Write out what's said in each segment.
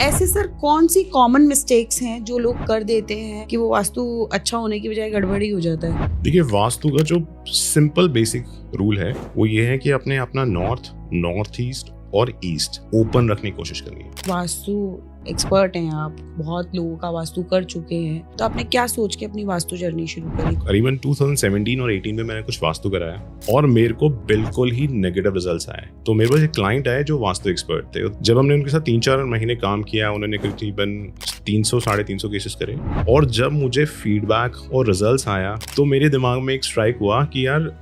ऐसे सर कौन सी common mistakes हैं जो लोग कर देते हैं कि वो वास्तु अच्छा होने की बजाय गड़बड़ी हो जाता है? देखिए, वास्तु का जो सिंपल बेसिक रूल है वो ये है कि आपने अपना नॉर्थ ईस्ट और ईस्ट ओपन रखने की कोशिश करनी है। वास्तु एक्सपर्ट हैं आप, बहुत लोगों का वास्तु कर चुके हैं, तो आपने क्या सोच के अपनी वास्तु जर्नी शुरू करी? करीबन 2017 और 18 में मैंने कुछ वास्तु कराया और मेरे को बिल्कुल ही नेगेटिव रिजल्ट्स आए। तो मेरे पास एक क्लाइंट आए जो वास्तु एक्सपर्ट थे। जब हमने उनके साथ 3-4 महीने काम किया, उन्होंने करीबन 300-350 केसेस करे और जब मुझे फीडबैक और रिजल्ट्स आया तो मेरे दिमाग में एक स्ट्राइक हुआ कि यार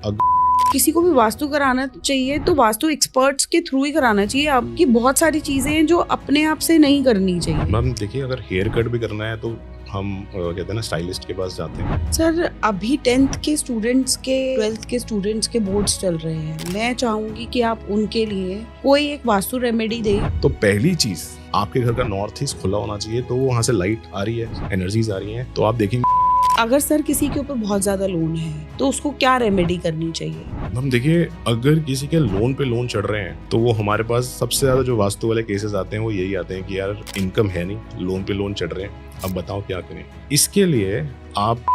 किसी को भी वास्तु कराना चाहिए तो वास्तु एक्सपर्ट्स के थ्रू ही कराना चाहिए। आपकी बहुत सारी चीजें हैं जो अपने आप से नहीं करनी चाहिए। मैम देखिए, अगर हेयर कट भी करना है तो हम कहते हैं ना स्टाइलिस्ट के पास जाते हैं। सर अभी 10th के स्टूडेंट्स के 12th के स्टूडेंट्स के बोर्ड्स चल रहे हैं, मैं चाहूंगी कि आप उनके लिए कोई एक वास्तु रेमेडी दें। तो पहली चीज, आपके घर का नॉर्थ ईस्ट खुला होना चाहिए, तो वहाँ से लाइट आ रही है, एनर्जीज आ रही हैं, तो आप देखेंगे। अगर सर किसी के ऊपर बहुत ज्यादा लोन है तो उसको क्या रेमेडी करनी चाहिए? हम देखिए, अगर किसी के लोन पे लोन चढ़ रहे हैं तो वो हमारे पास सबसे ज्यादा जो वास्तु वाले केसेस आते हैं वो यही आते हैं कि यार इनकम है नहीं, लोन पे लोन चढ़ रहे हैं, अब बताओ क्या करें। इसके लिए आप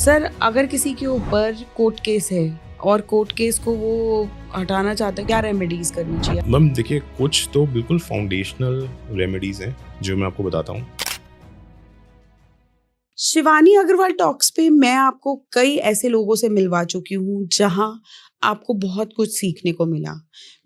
सर अगर किसी के ऊपर कोर्ट केस है और कोर्ट केस को वो हटाना चाहते हैं, क्या रेमेडीज करनी चाहिए? मैम देखिए, कुछ तो बिल्कुल फाउंडेशनल रेमेडीज हैं जो मैं आपको बताता हूँ। शिवानी अग्रवाल टॉक्स पे मैं आपको कई ऐसे लोगों से मिलवा चुकी हूँ जहाँ आपको बहुत कुछ सीखने को मिला।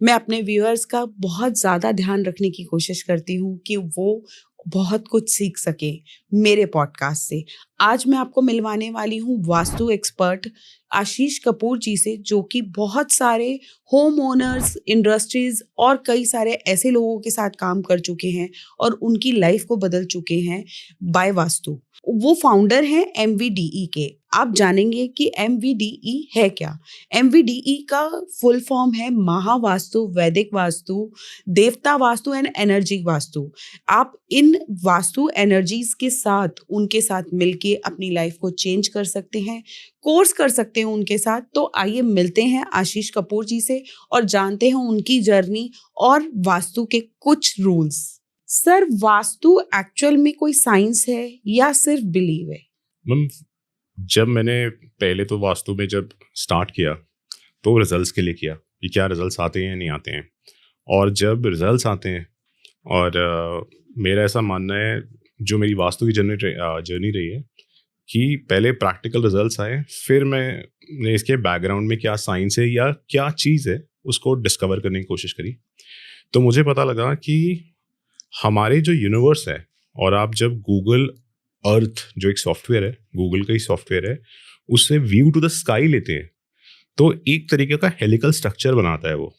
मैं अपने व्यूअर्स का बहुत ज़्यादा ध्यान रखने की कोशिश करती हूँ कि वो बहुत कुछ सीख सके मेरे पॉडकास्ट से। आज मैं आपको मिलवाने वाली हूँ वास्तु एक्सपर्ट आशीष कपूर जी से, जो कि बहुत सारे होम ओनर्स, इंडस्ट्रीज और कई सारे ऐसे लोगों के साथ काम कर चुके हैं और उनकी लाइफ को बदल चुके हैं बाय वास्तु। वो फाउंडर हैं MVDE के। आप जानेंगे कि MVDE है क्या। MVDE का फुल फॉर्म है महावास्तु, वैदिक वास्तु, देवता वास्तु एंड एनर्जी वास्तु। आप इन वास्तु एनर्जीज के साथ, उनके साथ मिलके अपनी लाइफ को चेंज कर सकते हैं, कोर्स कर सकते हैं उनके साथ। तो आइए मिलते हैं आशीष कपूर जी से और जानते हैं उनकी जर्नी और वास्तु के कुछ रूल्स। सर वास्तु एक्चुअल में कोई साइंस है या सिर्फ बिलीव है? मैम, जब मैंने पहले तो वास्तु में जब स्टार्ट किया तो रिजल्ट्स के लिए किया कि क्या रिजल्ट्स आते हैं या नहीं आते हैं। और जब रिजल्ट्स आते हैं और मेरा ऐसा मानना है, जो मेरी वास्तु की जर्नी रही है कि पहले प्रैक्टिकल रिजल्ट्स आए, फिर मैंने इसके बैकग्राउंड में क्या साइंस है या क्या चीज़ है उसको डिस्कवर करने की कोशिश करी। तो मुझे पता लगा कि हमारे जो यूनिवर्स है, और आप जब गूगल अर्थ जो एक सॉफ्टवेयर है, गूगल का ही सॉफ्टवेयर है, उससे व्यू टू द स्काई लेते हैं तो एक तरीके का हेलिकल स्ट्रक्चर बनाता है वो।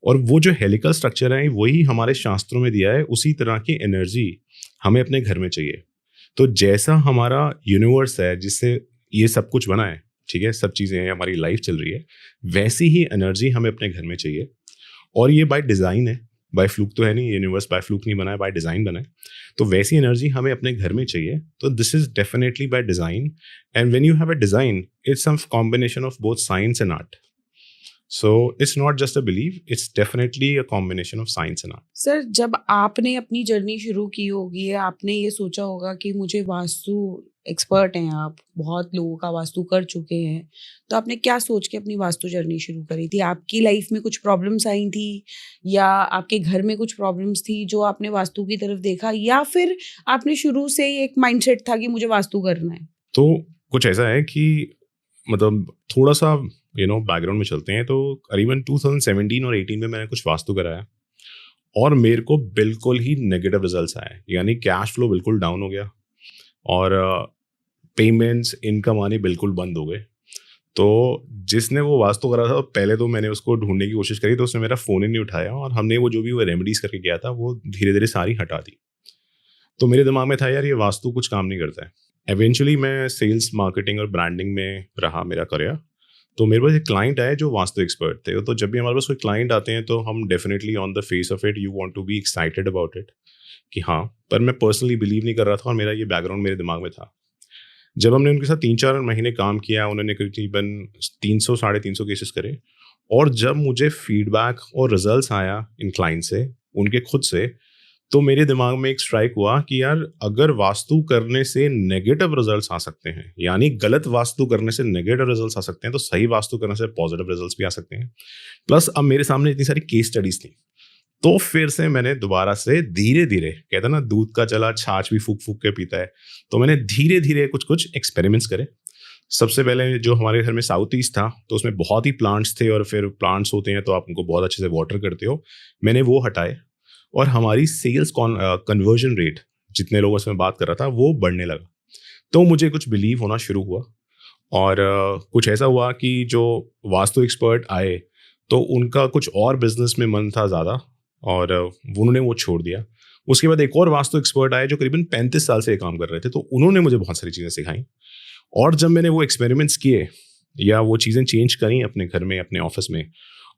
और वो जो हेलिकल स्ट्रक्चर है वही हमारे शास्त्रों में दिया है, उसी तरह की एनर्जी हमें अपने घर में चाहिए। तो जैसा हमारा यूनिवर्स है जिससे ये सब कुछ बना है, ठीक है, सब चीज़ें हैं, हमारी लाइफ चल रही है, वैसी ही एनर्जी हमें अपने घर में चाहिए। और ये बाय डिज़ाइन है, बाय फ्लूक तो है नहीं, यूनिवर्स बाय फ्लूक नहीं बना है, बाय डिज़ाइन बना है। तो वैसी एनर्जी हमें अपने घर में चाहिए। तो this is definitely by design, and when you have a design, it's some combination of both science and art. So it's not just a belief, it's definitely a combination of science and art. Sir जब आपने अपनी journey शुरू की होगी, आपने ये सोचा होगा कि मुझे वास्तु एक्सपर्ट हैं आप, बहुत लोगों का वास्तु कर चुके हैं, तो आपने क्या सोच के अपनी वास्तु जर्नी शुरू करी थी? आपकी लाइफ में कुछ प्रॉब्लम्स आई थी या आपके घर में कुछ प्रॉब्लम्स थी जो आपने वास्तु की तरफ देखा, या फिर आपने शुरू से ही एक माइंडसेट था कि मुझे वास्तु करना है? तो कुछ ऐसा है कि मतलब थोड़ा सा बैकग्राउंड में चलते हैं। तो करीबन 2017 और 18 में मैंने कुछ वास्तु कराया और मेरे को बिल्कुल ही नेगेटिव रिजल्ट्स आए, यानी कैश फ्लो बिल्कुल डाउन हो गया और पेमेंट्स, इनकम आनी बिल्कुल बंद हो गए। तो जिसने वो वास्तु करा था, पहले तो मैंने उसको ढूंढने की कोशिश करी तो उसने मेरा फ़ोन ही नहीं उठाया और हमने वो जो भी वो रेमेडीज़ करके गया था वो धीरे धीरे सारी हटा दी। तो मेरे दिमाग में था यार ये वास्तु कुछ काम नहीं करता है। एवेंचुअली मैं सेल्स, मार्केटिंग और ब्रांडिंग में रहा मेरा करियर। तो मेरे पास एक क्लाइंट आए जो वास्तु एक्सपर्ट थे। तो जब भी हमारे पास कोई क्लाइंट आते हैं तो हम definitely on the face of it you want to be excited about it कि हाँ, पर मैं पर्सनली बिलीव नहीं कर रहा था और मेरा ये बैकग्राउंड मेरे दिमाग में था। जब हमने उनके साथ 3-4 महीने काम किया, उन्होंने करीबन 300-350 केसेस करे और जब मुझे फीडबैक और रिजल्ट्स आया इन क्लाइंट से, उनके खुद से, तो मेरे दिमाग में एक स्ट्राइक हुआ कि यार अगर वास्तु करने से नेगेटिव रिजल्ट्स आ सकते हैं, यानी गलत वास्तु करने से नेगेटिव रिजल्ट्स आ सकते हैं, तो सही वास्तु करने से पॉजिटिव रिजल्ट्स भी आ सकते हैं। प्लस अब मेरे सामने इतनी सारी केस स्टडीज थी, तो फिर से मैंने दोबारा से धीरे धीरे, कहते हैं ना दूध का चला छाछ भी फूक फूक के पीता है, तो मैंने धीरे धीरे कुछ कुछ एक्सपेरिमेंट्स करे। सबसे पहले जो हमारे घर में साउथ ईस्ट था, तो उसमें बहुत ही प्लांट्स थे, और फिर प्लांट्स होते हैं तो आप उनको बहुत अच्छे से वाटर करते हो, मैंने वो हटाए, और हमारी सेल्स कन्वर्जन रेट, जितने लोगों से मैं बात कर रहा था, वो बढ़ने लगा। तो मुझे कुछ बिलीव होना शुरू हुआ, और कुछ ऐसा हुआ कि जो वास्तु एक्सपर्ट आए तो उनका कुछ और बिजनेस में मन था ज़्यादा, और उन्होंने वो छोड़ दिया। उसके बाद एक और वास्तु एक्सपर्ट आए जो करीबन 35 साल से ये काम कर रहे थे, तो उन्होंने मुझे बहुत सारी चीज़ें सिखाई। और जब मैंने वो एक्सपेरिमेंट्स किए या वो चीज़ें चेंज करी अपने घर में, अपने ऑफिस में,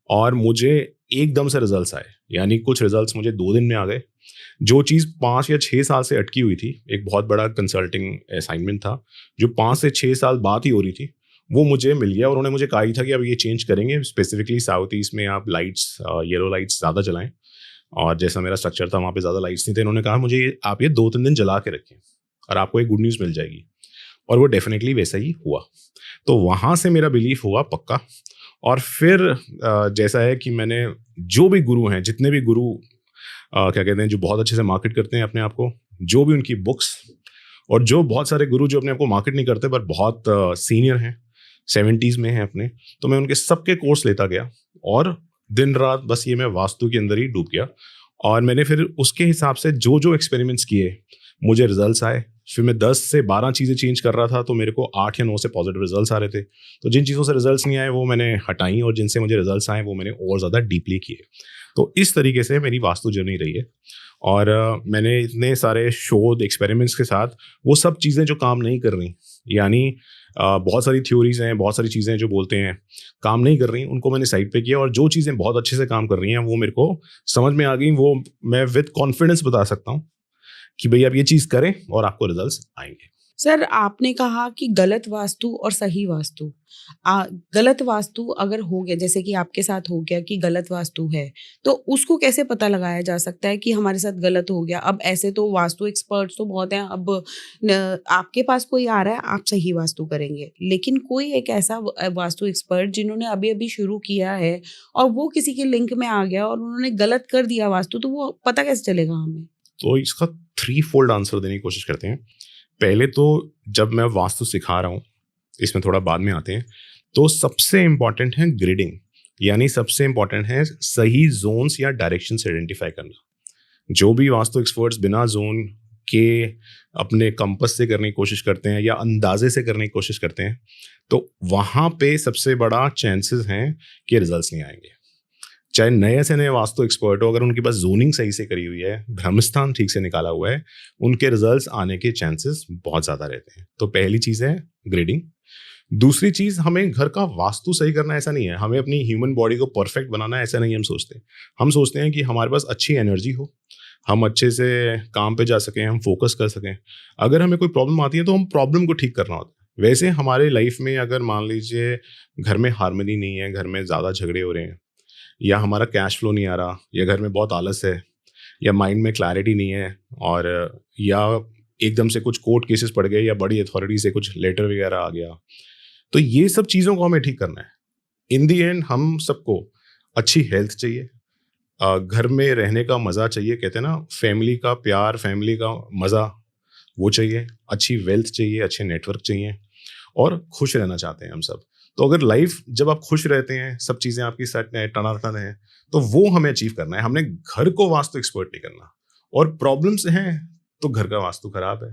और मुझे एकदम से रिजल्ट्स आए, यानी कुछ रिजल्ट्स मुझे 2 दिन में आ गए। जो चीज़ 5 या 6 साल से अटकी हुई थी, एक बहुत बड़ा कंसल्टिंग असाइनमेंट था जो 5 से 6 साल बाद ही हो रही थी, वो मुझे मिल गया। और उन्होंने मुझे कहा ही था कि अब ये चेंज करेंगे, स्पेसिफिकली साउथ ईस्ट में आप लाइट्स, येलो लाइट्स ज़्यादा जलाएं, और जैसा मेरा स्ट्रक्चर था वहाँ पे ज़्यादा लाइट्स नहीं थे। इन्होंने कहा मुझे आप ये 2-3 दिन जला के रखें और आपको एक गुड न्यूज़ मिल जाएगी, और वो डेफिनेटली वैसा ही हुआ। तो वहाँ से मेरा बिलीफ हुआ पक्का। और फिर जैसा है कि मैंने जो भी गुरु हैं, जितने भी गुरु क्या कहते हैं, जो बहुत अच्छे से मार्केट करते हैं अपने आप को, जो भी उनकी बुक्स, और जो बहुत सारे गुरु जो अपने आप को मार्केट नहीं करते पर बहुत सीनियर हैं, 70s में हैं अपने, तो मैं उनके सबके कोर्स लेता गया, और दिन रात बस ये मैं वास्तु के अंदर ही डूब गया। और मैंने फिर उसके हिसाब से जो जो एक्सपेरिमेंट्स किए, मुझे रिजल्ट्स आए। फिर मैं 10 से 12 चीज़ें चेंज कर रहा था, तो मेरे को 8 या 9 से पॉजिटिव रिजल्ट्स आ रहे थे। तो जिन चीज़ों से रिजल्ट्स नहीं आए वो मैंने हटाई, और जिनसे मुझे रिजल्ट्स आए वो मैंने और ज़्यादा डीपली किए। तो इस तरीके से मेरी वास्तु जर्नी रही है। और मैंने इतने सारे शोध, एक्सपेरिमेंट्स के साथ वो सब चीज़ें जो काम नहीं कर रही, यानी बहुत सारी थ्योरीज हैं, बहुत सारी चीज़ें जो बोलते हैं काम नहीं कर रही, उनको मैंने साइड पे किया, और जो चीज़ें बहुत अच्छे से काम कर रही हैं वो मेरे को समझ में आ गई। वो मैं विद कॉन्फिडेंस बता सकता हूँ कि भई आप ये चीज़ करें और आपको रिजल्ट्स आएंगे। सर, आपने कहा कि गलत वास्तु और सही वास्तु। गलत वास्तु अगर हो गया, जैसे कि आपके साथ हो गया कि गलत वास्तु है, तो उसको कैसे पता लगाया जा सकता है कि हमारे साथ गलत हो गया? अब ऐसे तो वास्तु एक्सपर्ट्स तो बहुत हैं, अब आपके पास कोई आ रहा है, आप सही वास्तु करेंगे, लेकिन कोई एक ऐसा वास्तु एक्सपर्ट जिन्होंने अभी अभी शुरू किया है और वो किसी के लिंक में आ गया और उन्होंने गलत कर दिया वास्तु, तो वो पता कैसे चलेगा हमें? तो इसका 3 फोल्ड आंसर देने की कोशिश करते हैं। पहले तो जब मैं वास्तु सिखा रहा हूँ, इसमें थोड़ा बाद में आते हैं, तो सबसे इम्पॉर्टेंट है ग्रिडिंग, यानी सबसे इम्पॉर्टेंट है सही जोन्स या डायरेक्शन से आइडेंटिफाई करना। जो भी वास्तु एक्सपर्ट्स बिना जोन के अपने कंपस से करने की कोशिश करते हैं या अंदाजे से करने की कोशिश करते हैं, तो वहाँ पे सबसे बड़ा चांसेस हैं कि रिजल्ट्स नहीं आएंगे। चाहे नए से नए वास्तु एक्सपर्ट हो, अगर उनके पास जोनिंग सही से करी हुई है, ब्रह्मस्थान ठीक से निकाला हुआ है, उनके रिजल्ट्स आने के चांसेस बहुत ज़्यादा रहते हैं। तो पहली चीज़ है ग्रेडिंग। दूसरी चीज़, हमें घर का वास्तु सही करना ऐसा नहीं है, हमें अपनी ह्यूमन बॉडी को परफेक्ट बनाना ऐसा नहीं हम सोचते। हम सोचते हैं कि हमारे पास अच्छी एनर्जी हो, हम अच्छे से काम पे जा सकें, हम फोकस कर सकें। अगर हमें कोई प्रॉब्लम आती है तो हम प्रॉब्लम को ठीक करना होता है। वैसे हमारे लाइफ में अगर मान लीजिए घर में हार्मनी नहीं है, घर में ज़्यादा झगड़े हो रहे हैं, या हमारा कैश फ्लो नहीं आ रहा, या घर में बहुत आलस है, या माइंड में क्लैरिटी नहीं है, और या एकदम से कुछ कोर्ट केसेस पड़ गए, या बड़ी अथॉरिटी से कुछ लेटर वगैरह आ गया, तो ये सब चीज़ों को हमें ठीक करना है। इन दी एंड हम सबको अच्छी हेल्थ चाहिए, घर में रहने का मज़ा चाहिए, कहते हैं ना फैमिली का प्यार, फैमिली का मज़ा वो चाहिए, अच्छी वेल्थ चाहिए, अच्छे नेटवर्क चाहिए, और खुश रहना चाहते हैं हम सब। तो अगर लाइफ जब आप खुश रहते हैं, सब चीज़ें आपकी सेट है, टनाटन है, तो वो हमें अचीव करना है। हमने घर को वास्तु एक्सपर्ट नहीं करना। और प्रॉब्लम्स हैं तो घर का वास्तु खराब है,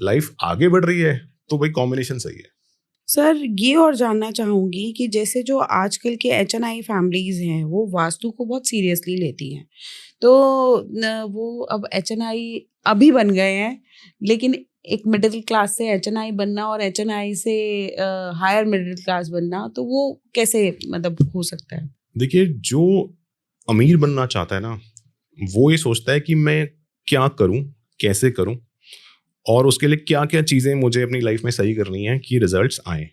लाइफ आगे बढ़ रही है तो भाई कॉम्बिनेशन सही है। सर, ये और जानना चाहूँगी कि जैसे जो आजकल के एच-एन-आई फैमिलीज़ हैं, वो वास्तु को बहुत सीरियसली लेती हैं। तो वो अब एच-एन-आई अभी बन गए हैं, लेकिन एक मिडिल क्लास से एच-एन-आई बनना और एच-एन-आई से हायर मिडिल क्लास बनना, तो वो कैसे मतलब हो सकता है? देखिए, जो अमीर बनना चाहता है ना, वो ये सोचता है कि मैं क्या करूं, कैसे करूं, और उसके लिए क्या क्या चीज़ें मुझे अपनी लाइफ में सही करनी है कि रिजल्ट्स आएँ।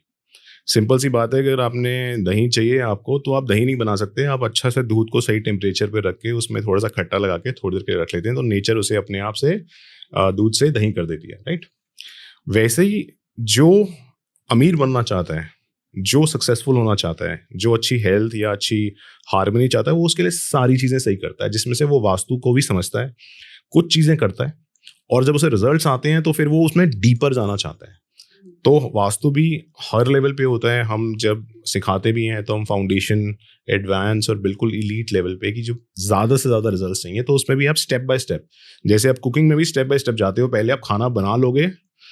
सिंपल सी बात है, अगर आपने दही चाहिए आपको, तो आप दही नहीं बना सकते, आप अच्छा से दूध को सही टेम्परेचर पे रख के उसमें थोड़ा सा खट्टा लगा के थोड़ी देर के लिए रख लेते हैं, तो नेचर उसे अपने आप से दूध से दही कर देती है, राइट। वैसे ही जो अमीर बनना चाहता है, जो सक्सेसफुल होना चाहता है, जो अच्छी हेल्थ या अच्छी हार्मनी चाहता है, वो उसके लिए सारी चीज़ें सही करता है, जिसमें से वो वास्तु को भी समझता है, कुछ चीज़ें करता है, और जब उसे रिजल्ट्स आते हैं तो फिर वो उसमें डीपर जाना चाहता है। तो वास्तु भी हर लेवल पे होता है, हम जब सिखाते भी हैं तो हम फाउंडेशन, एडवांस और बिल्कुल इलीट लेवल पे, कि जो ज़्यादा से ज़्यादा रिजल्ट्स चाहिए, तो उसमें भी आप स्टेप बाय स्टेप, जैसे आप कुकिंग में भी स्टेप बाय स्टेप जाते हो, पहले आप खाना बना लोगे,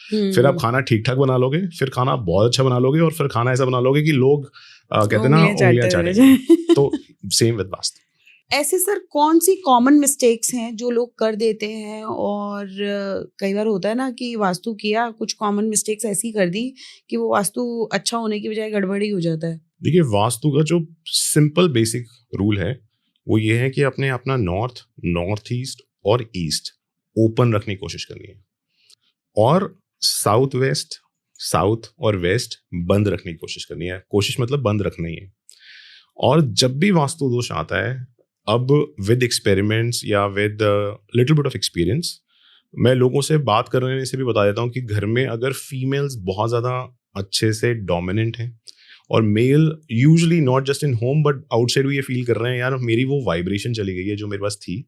फिर आप खाना ठीक ठाक बना लोगे, फिर खाना बहुत अच्छा बना लोगे, और फिर खाना ऐसा बना लोगे कि लोग कहते हैं ना, उंगलियां चाटेंगे। तो सेम विद वास्तु। ऐसे सर कौन सी कॉमन मिस्टेक्स हैं जो लोग कर देते हैं, और कई बार होता है ना कि वास्तु किया, कुछ कॉमन मिस्टेक्स ऐसी कर दी कि वो वास्तु अच्छा होने की बजाय गड़बड़ी हो जाता है? देखिए, वास्तु का जो सिंपल बेसिक रूल है वो ये है कि अपने अपना नॉर्थ, नॉर्थ ईस्ट और ईस्ट ओपन रखने की कोशिश करनी है, और साउथ वेस्ट, साउथ और वेस्ट बंद रखने की कोशिश करनी है। कोशिश मतलब बंद रखना ही है। और जब भी वास्तु दोष आता है, अब विद एक्सपेरिमेंट्स या with little bit of experience, मैं लोगों से बात करने से भी बता देता हूँ कि घर में अगर फीमेल्स बहुत ज़्यादा अच्छे से डोमिनेंट हैं, और male usually not just in home but outside भी ये फील कर रहे हैं, यार मेरी वो वाइब्रेशन चली गई है जो मेरे पास थी,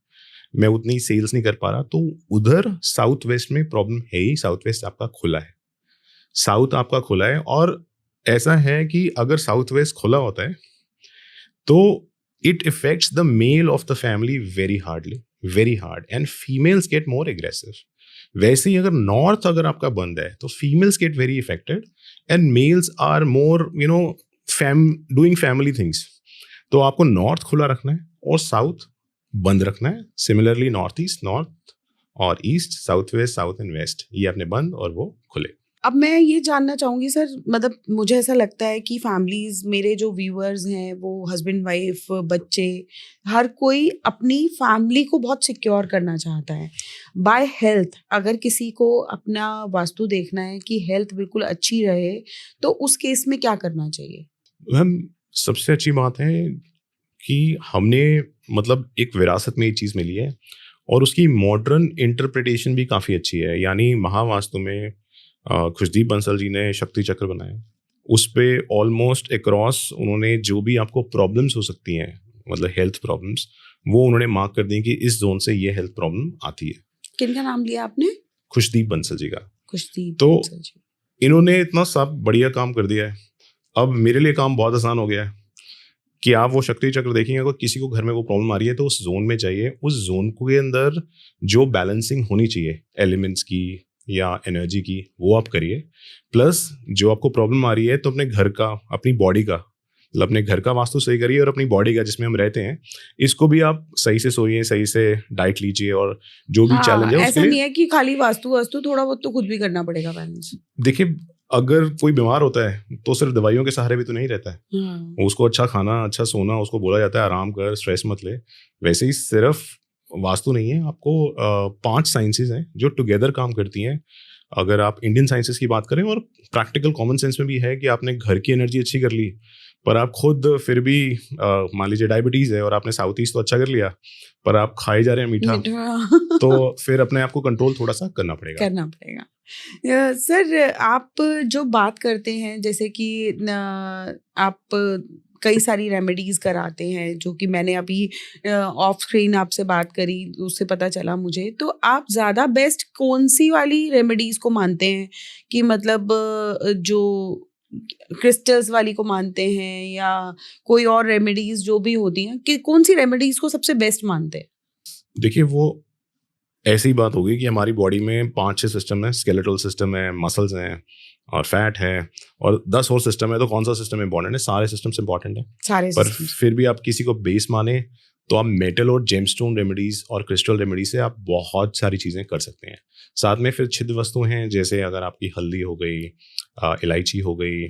मैं उतनी सेल्स नहीं कर पा रहा, तो उधर साउथ वेस्ट में प्रॉब्लम है ही। साउथ वेस्ट आपका खुला है, साउथ आपका खुला है, और ऐसा है कि अगर साउथ वेस्ट खुला होता है तो it affects the male of the family very hard, and females get more aggressive. वैसे ही अगर नॉर्थ अगर आपका बंद है तो females get very affected, and males are more doing family things. तो आपको नॉर्थ खुला रखना है और साउथ बंद रखना है। सिमिलरली नॉर्थ ईस्ट, नॉर्थ और east, south west, south and west, ये अपने बंद और वो खुले। अब मैं ये जानना चाहूँगी सर, मतलब मुझे ऐसा लगता है कि फैमिलीज, मेरे जो व्यूअर्स हैं वो हस्बैंड वाइफ, बच्चे, हर कोई अपनी फैमिली को बहुत सिक्योर करना चाहता है बाय हेल्थ। अगर किसी को अपना वास्तु देखना है कि हेल्थ बिल्कुल अच्छी रहे, तो उस केस में क्या करना चाहिए? मैम, सबसे अच्छी बात है कि हमने मतलब एक विरासत में ये चीज़ मिली है, और उसकी मॉडर्न इंटरप्रिटेशन भी काफ़ी अच्छी है। यानी महावास्तु में खुशदीप बंसल जी ने शक्ति चक्र बनाया, उस पे ऑलमोस्ट अक्रॉस उन्होंने जो भी आपको प्रॉब्लम्स हो सकती हैं, मतलब हेल्थ प्रॉब्लम्स, वो उन्होंने मार्क कर दी कि इस जोन से ये हेल्थ प्रॉब्लम आती है। किनका नाम लिया आपने? खुशदीप बंसल जी का। खुशदीप तो बंसल जी। इन्होंने इतना सब बढ़िया काम कर दिया है, अब मेरे लिए काम बहुत आसान हो गया है कि आप वो शक्ति चक्र देखेंगे, अगर किसी को घर में वो प्रॉब्लम आ रही है तो उस जोन में जाइए, उस जोन के अंदर जो बैलेंसिंग होनी चाहिए एलिमेंट्स की या एनर्जी की, वो आप करिए। प्लस जो आपको प्रॉब्लम आ रही है तो अपने घर का, अपनी बॉडी का, मतलब अपने घर का वास्तु सही करिए, और अपनी बॉडी का जिसमें हम रहते हैं, इसको भी आप सही से सोइए, सही से डाइट लीजिए, और जो भी चैलेंज है उसके ऐसा लिए। नहीं है कि खाली वास्तु थोड़ा बहुत तो खुद भी करना पड़ेगा बैलेंस। देखिए, अगर कोई बीमार होता है तो सिर्फ दवाइयों के सहारे भी तो नहीं रहता है। उसको अच्छा खाना, अच्छा सोना, उसको बोला जाता है आराम कर, स्ट्रेस मत ले। वैसे ही सिर्फ वास्तु नहीं है, आपको 5 साइंसेज हैं जो टुगेदर काम करती हैं। अगर आप इंडियन साइंसेस की बात करें, और प्रैक्टिकल कॉमन सेंस में भी है कि आपने घर की एनर्जी अच्छी कर ली, पर आप खुद फिर भी मान लीजिए डायबिटीज है और आपने साउथ ईस्ट तो अच्छा कर लिया, पर आप खाए जा रहे हैं मीठा, तो फिर अपने आप को कंट्रोल थोड़ा सा करना पड़ेगा। सर, आप जो बात करते हैं, जैसे कि आप कई सारी रेमेडीज कराते हैं, जो कि मैंने अभी ऑफ स्क्रीन आपसे बात करी, उससे पता चला मुझे। तो आप ज़्यादा बेस्ट कौन सी वाली रेमेडीज को मानते हैं, कि मतलब जो क्रिस्टल्स वाली को मानते हैं, या कोई और रेमेडीज जो भी होती हैं, कि कौन सी रेमेडीज को सबसे बेस्ट मानते हैं? देखिए, वो ऐसी बात होगी कि हमारी बॉडी में 5-6 सिस्टम है। स्केलेटल सिस्टम है, मसल्स हैं, और फैट है, और 10 और सिस्टम है। तो कौन सा सिस्टम इंपॉर्टेंट है? सारे सिस्टम्स इंपॉर्टेंट है, सारे पर systems। फिर भी आप किसी को बेस माने तो आप मेटल और जेमस्टोन रेमेडीज और क्रिस्टल रेमेडीज से आप बहुत सारी चीज़ें कर सकते हैं। साथ में फिर छिद्र वस्तु हैं, जैसे अगर आपकी हल्दी हो गई, इलायची हो गई,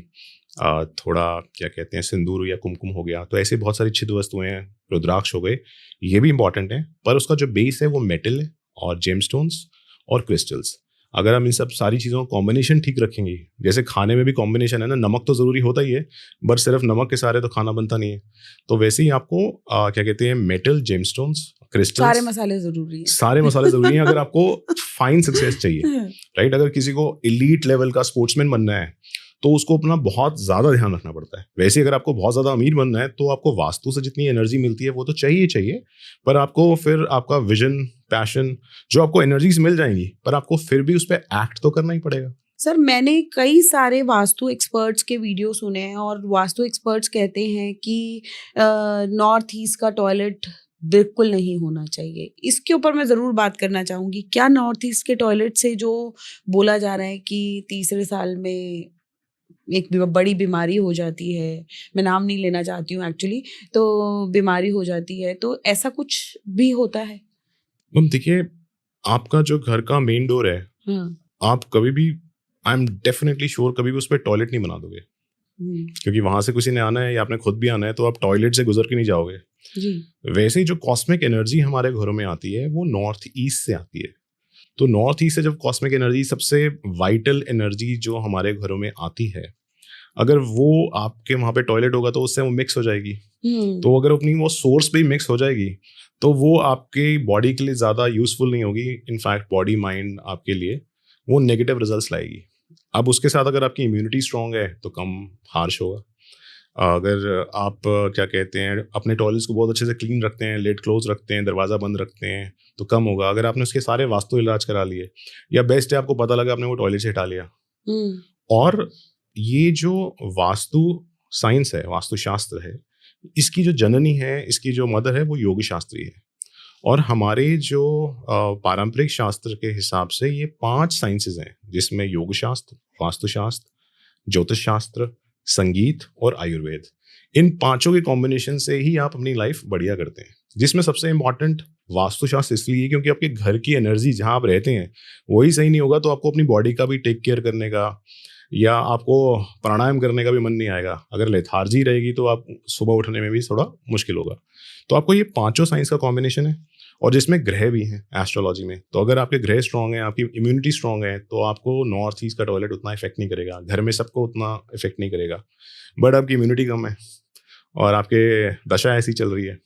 थोड़ा क्या कहते हैं सिंदूर या कुमकुम हो गया, तो ऐसे बहुत सारी छिद्र वस्तुएं हैं, रुद्राक्ष हो गए, ये भी इंपॉर्टेंट है। पर उसका जो बेस है वो मेटल है, और जेमस्टोन्स और क्रिस्टल्स। अगर हम इन सब सारी चीज़ों का कॉम्बिनेशन ठीक रखेंगे, जैसे खाने में भी कॉम्बिनेशन है ना, नमक तो ज़रूरी होता ही है, बट सिर्फ नमक के सहारे तो खाना बनता नहीं है। तो वैसे ही आपको क्या कहते हैं, मेटल, जेमस्टोन्स, सारे क्रिस्टल्स, मसाले ज़रूरी हैं। सारे मसाले ज़रूरी हैं अगर आपको फाइन सक्सेस चाहिए, राइट? अगर किसी को एलीट लेवल का स्पोर्ट्समैन बनना है तो उसको अपना बहुत ज़्यादा ध्यान रखना पड़ता है। वैसे अगर आपको बहुत ज़्यादा अमीर बनना है तो आपको वास्तु से जितनी एनर्जी मिलती है वो तो चाहिए ही चाहिए, पर आपको फिर आपका विजन, पैशन, जो आपको एनर्जीज मिल जाएंगी, पर आपको फिर भी उस पर एक्ट तो करना ही पड़ेगा। सर, मैंने कई सारे वास्तु एक्सपर्ट्स के वीडियो सुने हैं और वास्तु एक्सपर्ट्स कहते हैं कि नॉर्थ ईस्ट का टॉयलेट बिल्कुल नहीं होना चाहिए। इसके ऊपर मैं ज़रूर बात करना चाहूँगी। क्या नॉर्थ ईस्ट के टॉयलेट से जो बोला जा रहा है कि तीसरे साल में एक बड़ी बीमारी हो जाती है, मैं नाम नहीं लेना चाहती हूँ एक्चुअली, तो बीमारी हो जाती है, तो ऐसा कुछ भी होता है? मैम देखिए, आपका जो घर का मेन डोर है, हाँ। आप कभी भी, आई एम डेफिनेटली श्योर, कभी भी उस पर टॉयलेट नहीं बना दोगे, क्योंकि वहां से किसी ने आना है या आपने खुद भी आना है, तो आप टॉयलेट से गुजर के नहीं जाओगे जी। वैसे ही जो कॉस्मिक एनर्जी हमारे घरों में आती है वो नॉर्थ ईस्ट से आती है। तो नॉर्थ ईस्ट से जब कॉस्मिक एनर्जी, सबसे वाइटल एनर्जी जो हमारे घरों में आती है, अगर वो आपके वहाँ पे टॉयलेट होगा तो उससे वो मिक्स हो जाएगी। तो अगर अपनी वो सोर्स पे ही मिक्स हो जाएगी तो वो आपके बॉडी के लिए ज़्यादा यूजफुल नहीं होगी। इनफैक्ट बॉडी माइंड आपके लिए वो नेगेटिव रिजल्ट्स लाएगी। अब उसके साथ अगर आपकी इम्यूनिटी स्ट्रांग है तो कम हार्श होगा। अगर आप क्या कहते हैं, अपने टॉयलेट्स को बहुत अच्छे से क्लीन रखते हैं, लेट क्लोज रखते हैं, दरवाज़ा बंद रखते हैं, तो कम होगा। अगर आपने उसके सारे वास्तु इलाज करा लिए, या बेस्ट है आपको पता लगा आपने वो टॉयलेट से हटा लिया। और ये जो वास्तु साइंस है, वास्तुशास्त्र है, इसकी जो जननी है, इसकी जो मदर है, वो योग शास्त्री है। और हमारे जो पारंपरिक शास्त्र के हिसाब से ये 5 साइंसेज हैं, जिसमें योग शास्त्र, वास्तुशास्त्र, ज्योतिष शास्त्र, संगीत और आयुर्वेद। इन पांचों के कॉम्बिनेशन से ही आप अपनी लाइफ बढ़िया करते हैं, जिसमें सबसे इंपॉर्टेंट वास्तुशास्त्र इसलिए क्योंकि आपके घर की एनर्जी जहां आप रहते हैं वही सही नहीं होगा तो आपको अपनी बॉडी का भी टेक केयर करने का या आपको प्राणायाम करने का भी मन नहीं आएगा। अगर लेथार्जी रहेगी तो आप सुबह उठने में भी थोड़ा मुश्किल होगा। तो आपको ये पांचों साइंस का कॉम्बिनेशन है, और जिसमें ग्रह भी हैं एस्ट्रोलॉजी में। तो अगर आपके ग्रह स्ट्रांग है, आपकी इम्यूनिटी स्ट्रांग है, तो आपको नॉर्थ ईस्ट का टॉयलेट उतना इफेक्ट नहीं करेगा, घर में सबको उतना इफेक्ट नहीं करेगा। बट आपकी इम्यूनिटी कम है और आपके दशा ऐसी चल रही है,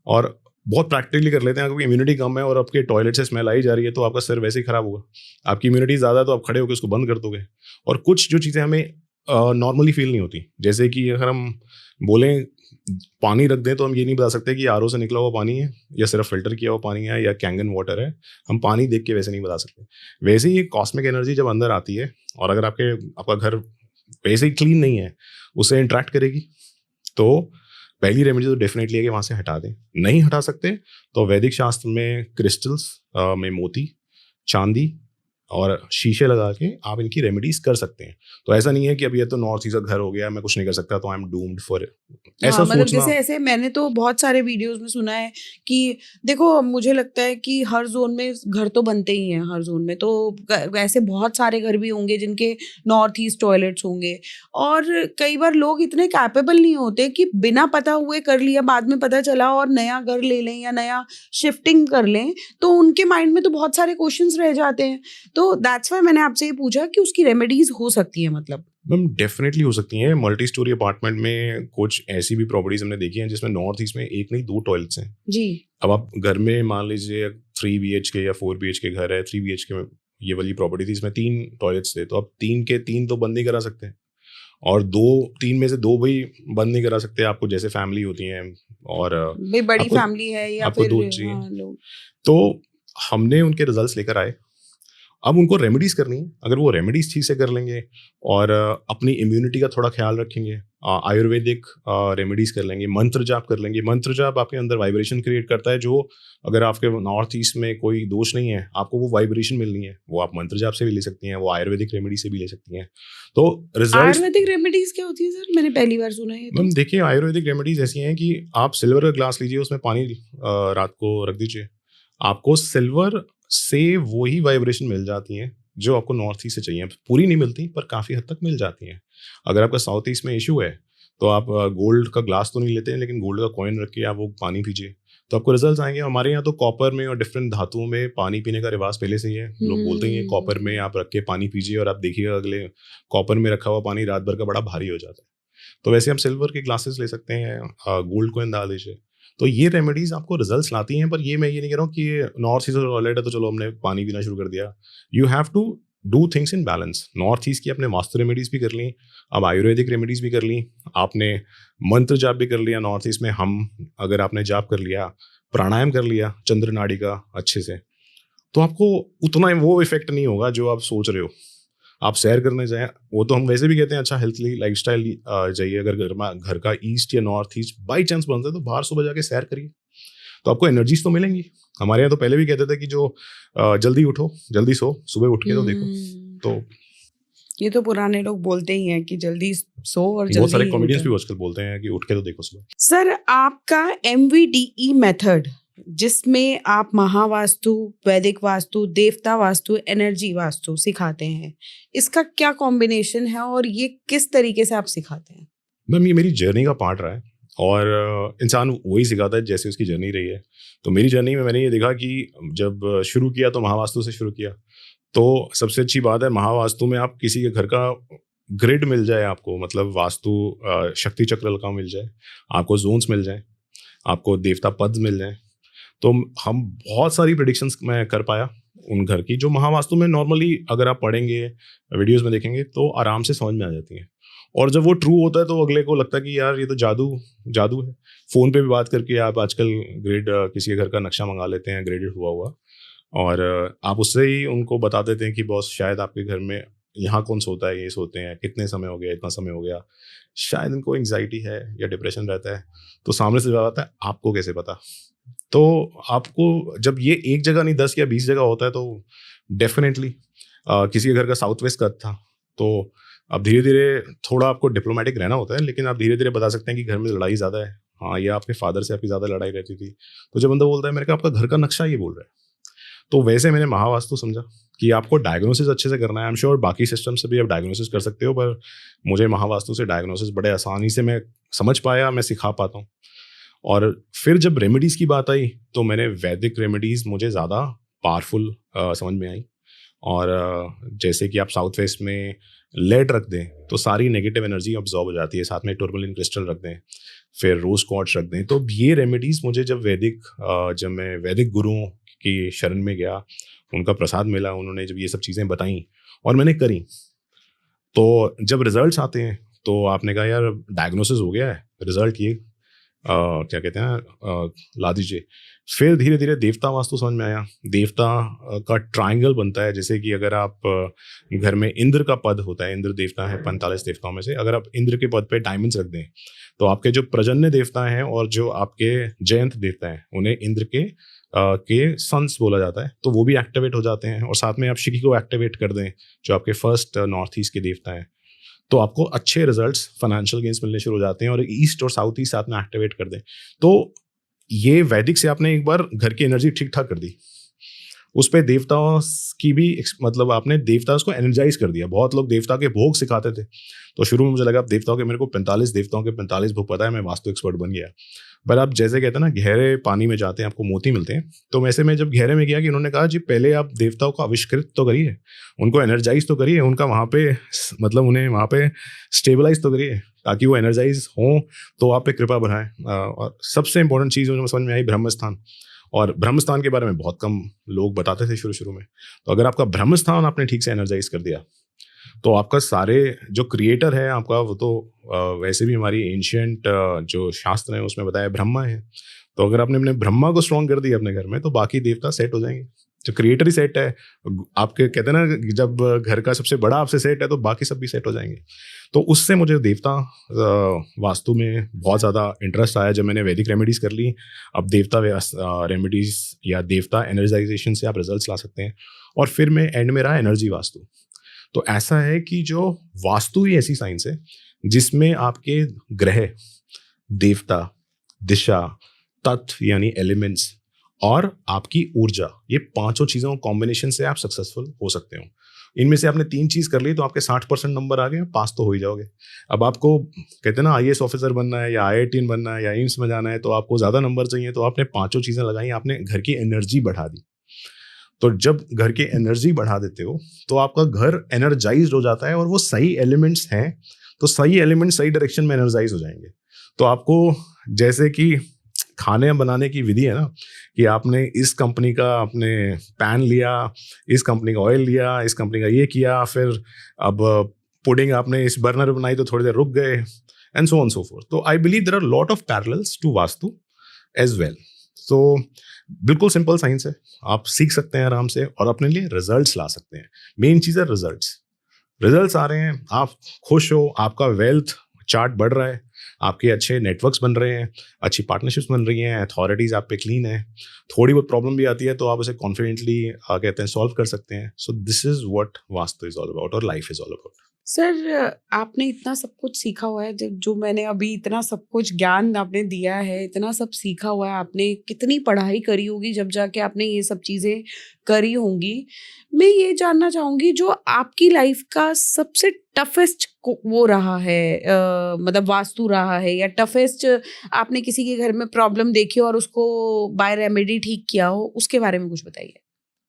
और बहुत प्रैक्टिकली कर लेते हैं, क्योंकि इम्यूनिटी कम है और आपके टॉयलेट से स्मेल आई जा रही है तो आपका सिर वैसे ही खराब होगा। आपकी इम्यूनिटी ज़्यादा है तो आप खड़े होकर उसको बंद कर दोगे। और कुछ जो चीज़ें हमें नॉर्मली फील नहीं होती, जैसे कि अगर हम बोलें पानी रख दें तो हम ये नहीं बता सकते कि आरओ से निकला हुआ पानी है या सिर्फ फिल्टर किया हुआ पानी है या कैंगन वाटर है। हम पानी देख के वैसे नहीं बता सकते। वैसे ही कॉस्मिक एनर्जी जब अंदर आती है और अगर आपका घर वैसे ही क्लीन नहीं है, उससे इंटरेक्ट करेगी, तो पहली रेमेडी तो डेफिनेटली है कि वहाँ से हटा दें। नहीं हटा सकते तो वैदिक शास्त्र में क्रिस्टल्स में मोती, चांदी और शीशे लगा के आप इनकी रेमेडीज कर सकते हैं। तो ऐसा नहीं है कि अब ये तो नॉर्थ ईस्ट का घर हो गया, मैं कुछ नहीं कर सकता तो आई एम डूम्ड फॉर ऐसा मतलब सोचना। जैसे ऐसे मैंने तो बहुत सारे वीडियोस में सुना है कि देखो, मुझे लगता है कि हर जोन में घर तो बनते ही हैं, हर जोन में तो ऐसे बहुत सारे घर भी होंगे जिनके नॉर्थ ईस्ट टॉयलेट्स होंगे, और कई बार लोग इतने कैपेबल नहीं होते कि बिना पता हुए कर लिया, बाद में पता चला और नया घर ले लें या नया शिफ्टिंग कर लें, तो उनके माइंड में तो बहुत सारे क्वेश्चंस रह जाते हैं। तो दैट्स व्हाई मैंने आपसे ये पूछा कि उसकी रेमेडीज हो सकती है। मतलब मैम डेफिनेटली हो सकती हैं। मल्टी स्टोरी अपार्टमेंट में कुछ ऐसी भी प्रॉपर्टीज हमने देखी हैं जिसमें नॉर्थ ईस्ट में एक नहीं 2 टॉयलेट्स हैं जी। अब आप घर में मान लीजिए 3 BHK या 4 BHK घर है, 3 BHK में ये वाली प्रॉपर्टी थी, इसमें 3 टॉयलेट्स थे, तो आप 3 के 3 तो बंद नहीं करा सकते, और 3 में से 2 भी बंद नहीं करा सकते। आपको जैसे फैमिली होती हैं और भाई बड़ी फैमिली है या आपको फिर 2 चाहिए, लोग, तो हमने उनके रिजल्ट्स लेकर आए। अब उनको रेमेडीज करनी है। अगर वो रेमेडीज ठीक से कर लेंगे और अपनी इम्यूनिटी का थोड़ा ख्याल रखेंगे, आयुर्वेदिक रेमेडीज कर लेंगे, मंत्र जाप कर लेंगे। मंत्र जाप आपके अंदर वाइब्रेशन क्रिएट करता है, जो अगर आपके नॉर्थ ईस्ट में कोई दोष नहीं है, आपको वो वाइब्रेशन मिलनी है, वो आप मंत्र जाप से भी ले सकती हैं, वो आयुर्वेदिक रेमेडी से भी ले सकती हैं। तो रिजल्ट, आयुर्वेदिक रेमेडीज क्या होती है सर? मैंने पहली बार सुना है ये तो। मैम देखिए, आयुर्वेदिक रेमेडीज ऐसी हैं कि आप सिल्वर का ग्लास लीजिए, उसमें पानी रात को रख दीजिए, आपको सिल्वर से वही वाइब्रेशन मिल जाती हैं जो आपको नॉर्थ ईस्ट से चाहिए। पूरी नहीं मिलती पर काफ़ी हद तक मिल जाती हैं। अगर आपका साउथ ईस्ट में इशू है तो आप गोल्ड का ग्लास तो नहीं लेते हैं, लेकिन गोल्ड का कॉइन रख के आप वो पानी पीजिए, तो आपको रिजल्ट्स आएंगे। हमारे यहाँ तो कॉपर में और डिफरेंट धातुओं में पानी पीने का रिवाज पहले से ही है। लोग बोलते ही हैं कॉपर में आप रख के पानी पीजिए, और आप देखिएगा अगले कॉपर में रखा हुआ पानी रात भर का बड़ा भारी हो जाता है। तो वैसे हम सिल्वर के ग्लासेस ले सकते हैं, गोल्ड कॉइन डाल दीजिए। तो ये रेमेडीज आपको रिजल्ट्स लाती हैं, पर मैं ये नहीं कह रहा हूँ कि नॉर्थ ईस्ट टॉयलेट है तो चलो हमने पानी पीना शुरू कर दिया। You have to do things in balance. North east की आपने वास्तु रेमेडीज भी कर ली, अब आयुर्वेदिक रेमेडीज भी कर ली, आपने मंत्र जाप भी कर लिया नॉर्थ ईस्ट में। अगर आपने जाप कर लिया, प्राणायाम कर लिया चंद्र नाड़ी का अच्छे से, तो आपको उतना वो इफेक्ट नहीं होगा जो आप सोच रहे हो। आप सैर करने जाएं, वो तो हम वैसे भी कहते हैं अच्छा हेल्थली लाइफस्टाइल जाइए। अगर घर का ईस्ट या नॉर्थ ईस्ट बाई चांस बनता है तो बाहर सुबह जाके सैर करिए, तो आपको एनर्जीज तो मिलेंगी। हमारे यहाँ तो पहले भी कहते थे कि जो जल्दी उठो जल्दी सो, सुबह उठ के तो देखो। तो ये तो पुराने लोग बोलते ही हैं कि जल्दी सो और बहुत जल्दी सारे कॉमेडियंस भी आजकल बोलते हैं कि उठ के तो देखो सुबह। सर, आपका MVDE मेथड, जिसमें आप महावास्तु, वैदिक वास्तु, देवता वास्तु, एनर्जी वास्तु सिखाते हैं, इसका क्या कॉम्बिनेशन है और ये किस तरीके से आप सिखाते हैं? मैम ये मेरी जर्नी का पार्ट रहा है, और इंसान वही सिखाता है जैसे उसकी जर्नी रही है। तो मेरी जर्नी में मैंने ये देखा कि जब शुरू किया तो महावास्तु से शुरू किया। तो सबसे अच्छी बात है महावास्तु में आप किसी के घर का ग्रिड मिल जाए आपको, मतलब वास्तु शक्ति चक्र का मिल जाए, आपको जोन्स मिल जाए, आपको देवता पद मिल जाए, तो हम बहुत सारी प्रेडिक्शंस मैं कर पाया उन घर की, जो महावास्तु में नॉर्मली अगर आप पढ़ेंगे वीडियोस में देखेंगे तो आराम से समझ में आ जाती हैं। और जब वो ट्रू होता है तो अगले को लगता है कि यार ये तो जादू है। फ़ोन पे भी बात करके आप आजकल ग्रिड किसी के घर का नक्शा मंगा लेते हैं ग्रेडेड हुआ, और आप उससे ही उनको बता देते हैं कि बॉस शायद आपके घर में यहाँ कौन सोता है, ये सोते हैं, कितने समय हो गया, इतना समय हो गया, शायद इनको एंग्जाइटी है या डिप्रेशन रहता है। तो सामने से जवाब आता है आपको कैसे पता। तो आपको जब ये एक जगह नहीं 10 या 20 जगह होता है तो डेफिनेटली किसी के घर का साउथ वेस्ट कट था, तो अब धीरे धीरे थोड़ा आपको डिप्लोमेटिक रहना होता है, लेकिन आप धीरे धीरे बता सकते हैं कि घर में लड़ाई ज़्यादा है, हाँ ये आपके फादर से आपकी ज़्यादा लड़ाई रहती थी। तो जब बंदा बोलता है मेरे को आपका घर का नक्शा ये बोल रहा है, तो वैसे मैंने महावास्तु समझा कि आपको डायग्नोसिस अच्छे से करना है। आई एम श्योर बाकी सिस्टम से भी आप डायग्नोसिस कर सकते हो, पर मुझे महावास्तु से डायग्नोसिस बड़े आसानी से मैं समझ पाया, मैं सिखा पाता हूँ। और फिर जब रेमेडीज़ की बात आई तो मैंने वैदिक रेमेडीज़ मुझे ज़्यादा पावरफुल समझ में आई। और जैसे कि आप साउथ वेस्ट में लेड रख दें तो सारी नेगेटिव एनर्जी ऑब्जॉर्ब हो जाती है, साथ में टर्मलिन क्रिस्टल रख दें, फिर रोज क्वार्ट्ज रख दें। तो ये रेमेडीज़ मुझे जब मैं वैदिक गुरुओं की शरण में गया, उनका प्रसाद मिला, उन्होंने जब ये सब चीज़ें बताई और मैंने करी, तो जब रिजल्ट्स आते हैं तो आपने कहा यार डायग्नोसिस हो गया है, रिजल्ट ये क्या कहते हैं ला दीजिए। फिर धीरे धीरे देवता वास्तु समझ में आया। देवता का ट्रायंगल बनता है, जैसे कि अगर आप घर में इंद्र का पद होता है, इंद्र देवता है 45 देवताओं में से, अगर आप इंद्र के पद पे डायमंड्स रख दें तो आपके जो प्रजन्य देवता हैं और जो आपके जयंत देवता हैं उन्हें इंद्र के सन्स बोला जाता है, तो वो भी एक्टिवेट हो जाते हैं। और साथ में आप शिखी को एक्टिवेट कर दें जो आपके फर्स्ट नॉर्थ ईस्ट के देवता हैं, तो आपको अच्छे रिजल्ट्स, फाइनेंशियल गेन्स मिलने शुरू हो जाते हैं। और ईस्ट और साउथ ईस्ट साथ में एक्टिवेट कर दें तो ये वैदिक से आपने एक बार घर की एनर्जी ठीक ठाक कर दी, उस पर देवताओं की भी मतलब आपने देवताओं को एनर्जाइज कर दिया। बहुत लोग देवता के भोग सिखाते थे, तो शुरू में मुझे लगा देवताओं के, मेरे को 45 देवताओं के 45 भोग पता है, मैं वास्तु एक्सपर्ट बन गया। पर आप जैसे कहते हैं ना गहरे पानी में जाते हैं आपको मोती मिलते हैं, तो वैसे मैं जब गहरे में गया कि उन्होंने कहा जी पहले आप देवताओं को आविष्कृत तो करिए, उनको एनर्जाइज तो करिए, उनका वहाँ पे मतलब उन्हें वहाँ पे स्टेबलाइज तो करिए ताकि वो एनर्जाइज हों, तो आप पे कृपा बढ़ाएं। और सबसे इंपॉर्टेंट चीज़ मुझे समझ में आई ब्रह्मस्थान, और ब्रह्मस्थान के बारे में बहुत कम लोग बताते थे शुरू में। तो अगर आपका ब्रह्मस्थान आपने ठीक से एनर्जाइज कर दिया तो आपका सारे जो क्रिएटर है आपका, वो तो वैसे भी हमारी एंशियंट जो शास्त्र है उसमें बताया ब्रह्मा है, तो अगर आपने अपने ब्रह्मा को स्ट्रॉन्ग कर दिया अपने घर में तो बाकी देवता सेट हो जाएंगे। जो क्रिएटर ही सेट है, आपके कहते हैं ना जब घर का सबसे बड़ा आपसे सेट है तो बाकी सब भी सेट हो जाएंगे। तो उससे मुझे देवता वास्तु में बहुत ज़्यादा इंटरेस्ट आया जब मैंने वैदिक रेमेडीज़ कर ली। अब देवता रेमेडीज़ या देवता एनर्जाइजेशन से आप रिजल्ट्स ला सकते हैं। और फिर मैं एंड में रहा एनर्जी वास्तु। तो ऐसा है कि जो वास्तु ही ऐसी साइंस है जिसमें आपके ग्रह, देवता, दिशा, तत्व यानी एलिमेंट्स और आपकी ऊर्जा, ये पांचों चीज़ों कॉम्बिनेशन से आप सक्सेसफुल हो सकते हो। इनमें से आपने 3 चीज़ कर ली तो आपके 60% नंबर आ गए, पास तो हो ही जाओगे। अब आपको कहते हैं ना आईएएस ऑफिसर बनना है या आईआईटीएन बनना है या एम्स में जाना है, तो आपको ज़्यादा नंबर चाहिए, तो आपने पांचों चीज़ें लगाई, आपने घर की एनर्जी बढ़ा दी। तो जब घर की एनर्जी बढ़ा देते हो तो आपका घर एनर्जाइज्ड हो जाता है, और वो सही एलिमेंट्स हैं तो सही एलिमेंट सही डायरेक्शन में एनर्जाइज हो जाएंगे। तो आपको जैसे कि खाने बनाने की विधि है ना, कि आपने इस कंपनी का आपने पैन लिया, इस कंपनी का ऑयल लिया, इस कंपनी का ये किया, फिर अब पुडिंग आपने इस बर्नर पे बनाई तो थोड़ी देर रुक गए, and so on so forth. तो I believe there are lot of parallels to vastu as well. So बिल्कुल सिंपल साइंस है, आप सीख सकते हैं आराम से और अपने लिए रिजल्ट्स ला सकते हैं। मेन चीज़ है रिजल्ट्स। रिजल्ट्स आ रहे हैं, आप खुश हो, आपका वेल्थ चार्ट बढ़ रहा है, आपके अच्छे नेटवर्क्स बन रहे हैं, अच्छी पार्टनरशिप्स बन रही हैं, अथॉरिटीज़ आप पे क्लीन है, थोड़ी बहुत प्रॉब्लम भी आती है तो आप उसे कॉन्फिडेंटली कहते हैं सॉल्व कर सकते हैं। So this is what vastu is all about और life is all about. Sir, आपने इतना सब कुछ सीखा हुआ है, जो मैंने अभी इतना सब कुछ ज्ञान आपने दिया है, इतना सब सीखा हुआ है, आपने कितनी पढ़ाई करी होगी जब जाके आपने ये सब चीज़ें करी होंगी। मैं ये जानना चाहूँगी जो आपकी लाइफ का सबसे टफेस्ट वो रहा है, मतलब वास्तु रहा है, या टफेस्ट आपने किसी के घर में प्रॉब्लम देखी हो और उसको बाय रेमेडी ठीक किया हो, उसके बारे में कुछ बताइए।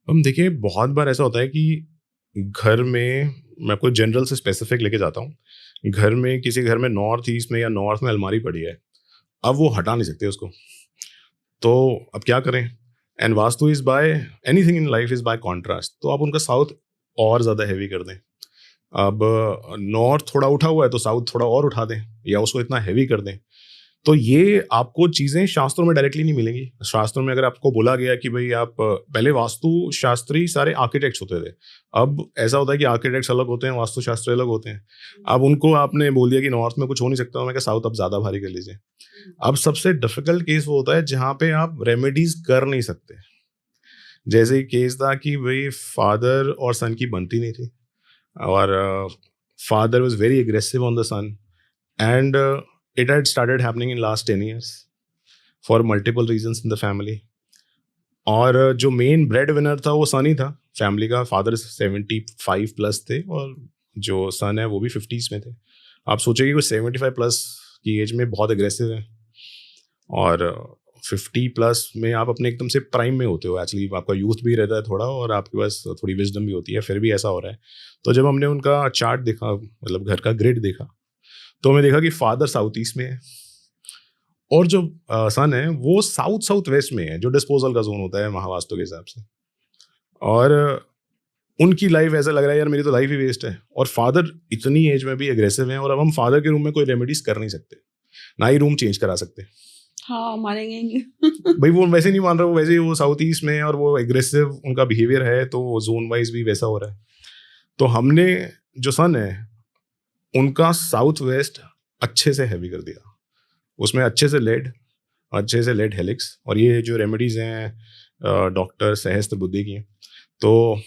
हम देखिए, बहुत बार ऐसा होता है कि घर में, मैं आपको जनरल से स्पेसिफिक लेके जाता हूँ, घर में किसी घर में नॉर्थ ईस्ट में या नॉर्थ में अलमारी पड़ी है, अब वो हटा नहीं सकते उसको, तो अब क्या करें। And vastu is by, anything in life is by contrast, तो आप उनका साउथ और ज़्यादा हैवी कर दें। अब नॉर्थ थोड़ा उठा हुआ है तो साउथ थोड़ा और उठा दें, या उसको इतना हैवी कर दें। तो ये आपको चीज़ें शास्त्रों में डायरेक्टली नहीं मिलेंगी। शास्त्रों में अगर आपको बोला गया कि भाई आप पहले वास्तु शास्त्री सारे आर्किटेक्ट्स होते थे, अब ऐसा होता है कि आर्किटेक्ट्स अलग होते हैं, वास्तु शास्त्री अलग होते हैं। अब उनको आपने बोल दिया कि नॉर्थ में कुछ हो नहीं सकता, मैं कहा साउथ अब ज़्यादा भारी कर लीजिए। अब सबसे डिफिकल्ट केस वो होता है जहाँ पे आप रेमेडीज कर नहीं सकते। जैसे केस था कि भाई फादर और सन की बनती नहीं थी, और father was very aggressive on the son, and it had started happening in last 10 years for multiple reasons in the family. और जो मेन ब्रेड विनर था वो सन ही था फैमिली का। फादर 75 प्लस थे और जो सन है वो भी 50s में थे। आप सोचिए कि कोई 75 प्लस की एज में बहुत एग्रेसिव है, और 50 प्लस में आप अपने एकदम से प्राइम में होते हो, एक्चुअली आपका यूथ भी रहता है थोड़ा, और आपके पास थोड़ी विजडम भी होती है, फिर भी ऐसा हो रहा है। तो जब हमने उनका चार्ट देखा, मतलब घर का ग्रिड देखा, तो हमें देखा कि फादर साउथ ईस्ट में है और जो सन है वो साउथ साउथ वेस्ट में है, जो डिस्पोजल का जोन होता है महावास्तु के हिसाब से। और उनकी लाइफ ऐसा लग रहा है यार मेरी तो लाइफ ही वेस्ट है, और फादर इतनी एज में भी एग्रेसिव हैं, और अब हम फादर के रूम में कोई रेमेडीज कर नहीं सकते, ना ही रूम चेंज करा सकते। हाँ, मानेंगे। भाई वो वैसे नहीं मान रहे, वो वैसे ही वो साउथ ईस्ट में है और वो एग्रेसिव उनका बिहेवियर है, तो जोन वाइज भी वैसा हो रहा है। तो हमने जो सन है उनका साउथ वेस्ट अच्छे से हैवी कर दिया, उसमें अच्छे से लेड हेलिक्स, और ये जो रेमेडीज़ हैं डॉक्टर सहस्त्र बुद्धि की। तो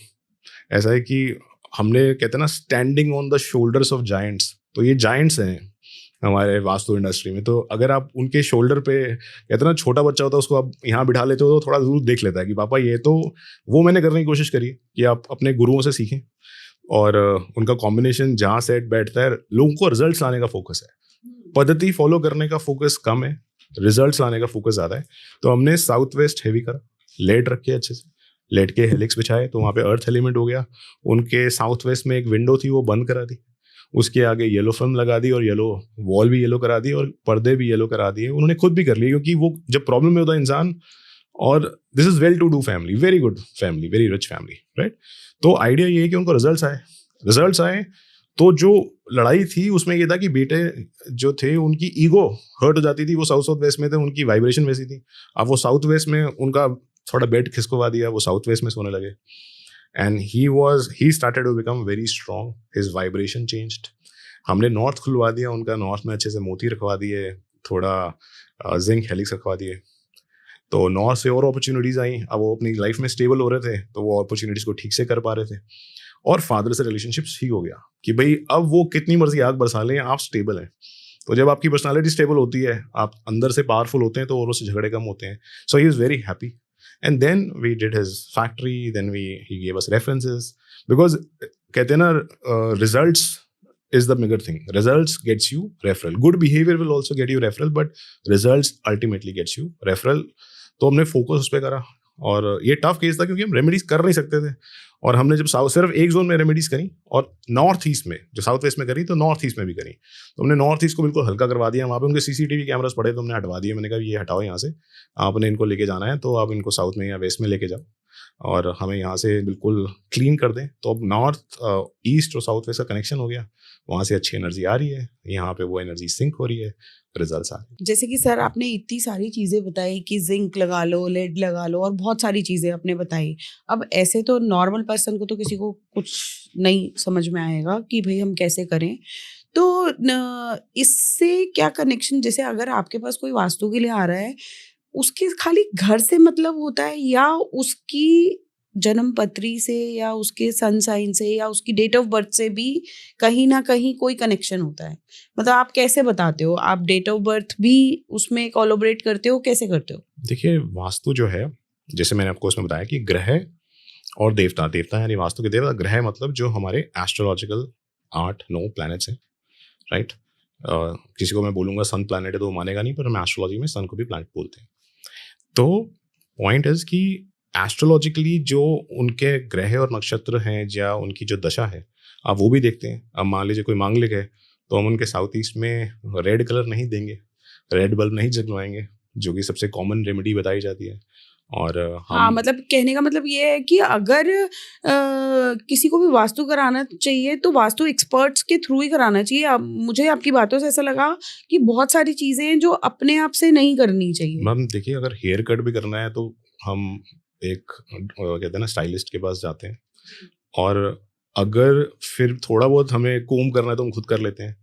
ऐसा है कि हमने कहते हैं ना standing on the shoulders of giants, तो ये जायंट्स हैं हमारे वास्तु इंडस्ट्री में। तो अगर आप उनके शोल्डर पे, कहते हैं ना छोटा बच्चा होता है उसको आप यहाँ बिठा लेते हो तो थोड़ा दूर देख लेता है कि पापा ये तो, वो मैंने करने की कोशिश करी कि आप अपने गुरुओं से सीखें, और उनका कॉम्बिनेशन जहाँ सेट बैठता है, लोगों को रिजल्ट्स लाने का फोकस है, पद्धति फॉलो करने का फोकस कम है, रिजल्ट्स लाने का फोकस ज़्यादा है। तो हमने साउथ वेस्ट हैवी करा, लेट रखे अच्छे से, लेट के हेलिक्स बिछाए, तो वहाँ पे अर्थ एलिमेंट हो गया। उनके साउथ वेस्ट में एक विंडो थी वो बंद करा दी, उसके आगे येलो फिल्म लगा दी, और येलो वॉल भी येलो करा दी, और पर्दे भी येलो करा दिए। उन्होंने खुद भी कर लिए, क्योंकि वो जब प्रॉब्लम में होता है इंसान, और this is well to do family, very good family, very rich family, right. तो आइडिया ये है कि उनको रिजल्ट्स आए। तो जो लड़ाई थी उसमें ये था कि बेटे जो थे उनकी ईगो हर्ट हो जाती थी, वो साउथ वेस्ट में थे, उनकी वाइब्रेशन वैसी थी। अब वो साउथ वेस्ट में उनका थोड़ा बेड खिसकवा दिया, वो साउथ वेस्ट में सोने लगे, and he started to become very strong, his vibration changed. हमने नॉर्थ खुलवा दिया उनका, नॉर्थ में अच्छे से मोती रखवा दिए, थोड़ा जिंक हेलिक्स रखवा दिए, तो नॉर्थ से और अपॉर्चुनिटीज़ आई। अब वो अपनी लाइफ में स्टेबल हो रहे थे, तो वो अपॉर्चुनिटीज़ को ठीक से कर पा रहे थे, और फादर से रिलेशनशिप ठीक हो गया कि भाई अब वो कितनी मर्जी आग बरसा लें, आप स्टेबल हैं। तो जब आपकी पर्सनालिटी स्टेबल होती है, आप अंदर से पावरफुल होते हैं, तो और उससे झगड़े कम होते हैं। So he is very happy, And then we did his factory, then he gave us references, because कहते हैं ना, results is the bigger thing. Results gets you referral. Good behavior will also get you referral, but results ultimately gets you referral. तो हमने focus उस पर करा, और ये टफ केस था क्योंकि हम रेमेडीज कर नहीं सकते थे, और हमने जब सिर्फ एक जोन में रेमेडीज करी और नॉर्थ ईस्ट में, जो साउथ वेस्ट में करी तो नॉर्थ ईस्ट में भी करी, तो हमने नॉर्थ ईस्ट को बिल्कुल हल्का करवा दिया। वहाँ पे उनके सीसीटीवी कैमरास पड़े तो हमने हटवा दिए। मैंने कहा ये हटाओ यहाँ से, आपने इनको लेके जाना है तो आप इनको साउथ में या वेस्ट में लेके जाओ और हमें यहाँ से बिल्कुल क्लीन कर दें। तो अब नॉर्थ ईस्ट और साउथ वेस्ट का कनेक्शन हो गया, वहाँ से अच्छी एनर्जी आ रही है, यहाँ पे वो एनर्जी सिंक हो रही है, रिजल्ट्स आ रहे हैं। जैसे कि सर आपने इतनी सारी चीज़ें बताई कि जिंक लगा लो, लेड लगा लो, और बहुत सारी चीज़ें आपने बताई। अब ऐसे तो नॉर्मल पर्सन को तो किसी को कुछ नहीं समझ में आएगा कि भाई हम कैसे करें, तो इससे क्या कनेक्शन, जैसे अगर आपके पास कोई वास्तु के लिए आ रहा है, उसके खाली घर से मतलब होता है, या उसकी जन्म पत्री से, या उसके सन साइन से, या उसकी डेट ऑफ बर्थ से भी कहीं ना कहीं कोई कनेक्शन होता है? मतलब आप कैसे बताते हो? आप डेट ऑफ बर्थ भी उसमें कोलैबोरेट करते हो, कैसे करते हो? देखिए, वास्तु जो है, जैसे मैंने आपको उसमें बताया कि ग्रह और देवता, देवता यानी वास्तु के देवता, ग्रह मतलब जो हमारे एस्ट्रोलॉजिकल 8-9 प्लैनेट्स हैं, राइट। किसी को मैं बोलूँगा सन प्लैनेट है तो वो मानेगा नहीं, पर हम एस्ट्रोलॉजी में सन को भी प्लैनेट बोलते हैं। तो पॉइंट इज कि एस्ट्रोलॉजिकली जो उनके ग्रह और नक्षत्र हैं या उनकी जो दशा है, आप वो भी देखते हैं। अब मान लीजिए कोई मांगलिक है तो हम उनके साउथ ईस्ट में रेड कलर नहीं देंगे, रेड बल्ब नहीं जगवाएंगे, जो कि सबसे कॉमन रेमेडी बताई जाती है। और हाँ, मतलब कहने का मतलब ये है कि अगर किसी को भी वास्तु कराना चाहिए तो वास्तु एक्सपर्ट्स के थ्रू ही कराना चाहिए। अब मुझे आपकी बातों से ऐसा लगा कि बहुत सारी चीज़ें हैं जो अपने आप से नहीं करनी चाहिए। मैम देखिए, अगर हेयर कट भी करना है तो हम एक कहते हैं ना स्टाइलिस्ट के पास जाते हैं, और अगर फिर थोड़ा बहुत हमें कोम करना है तो हम खुद कर लेते हैं।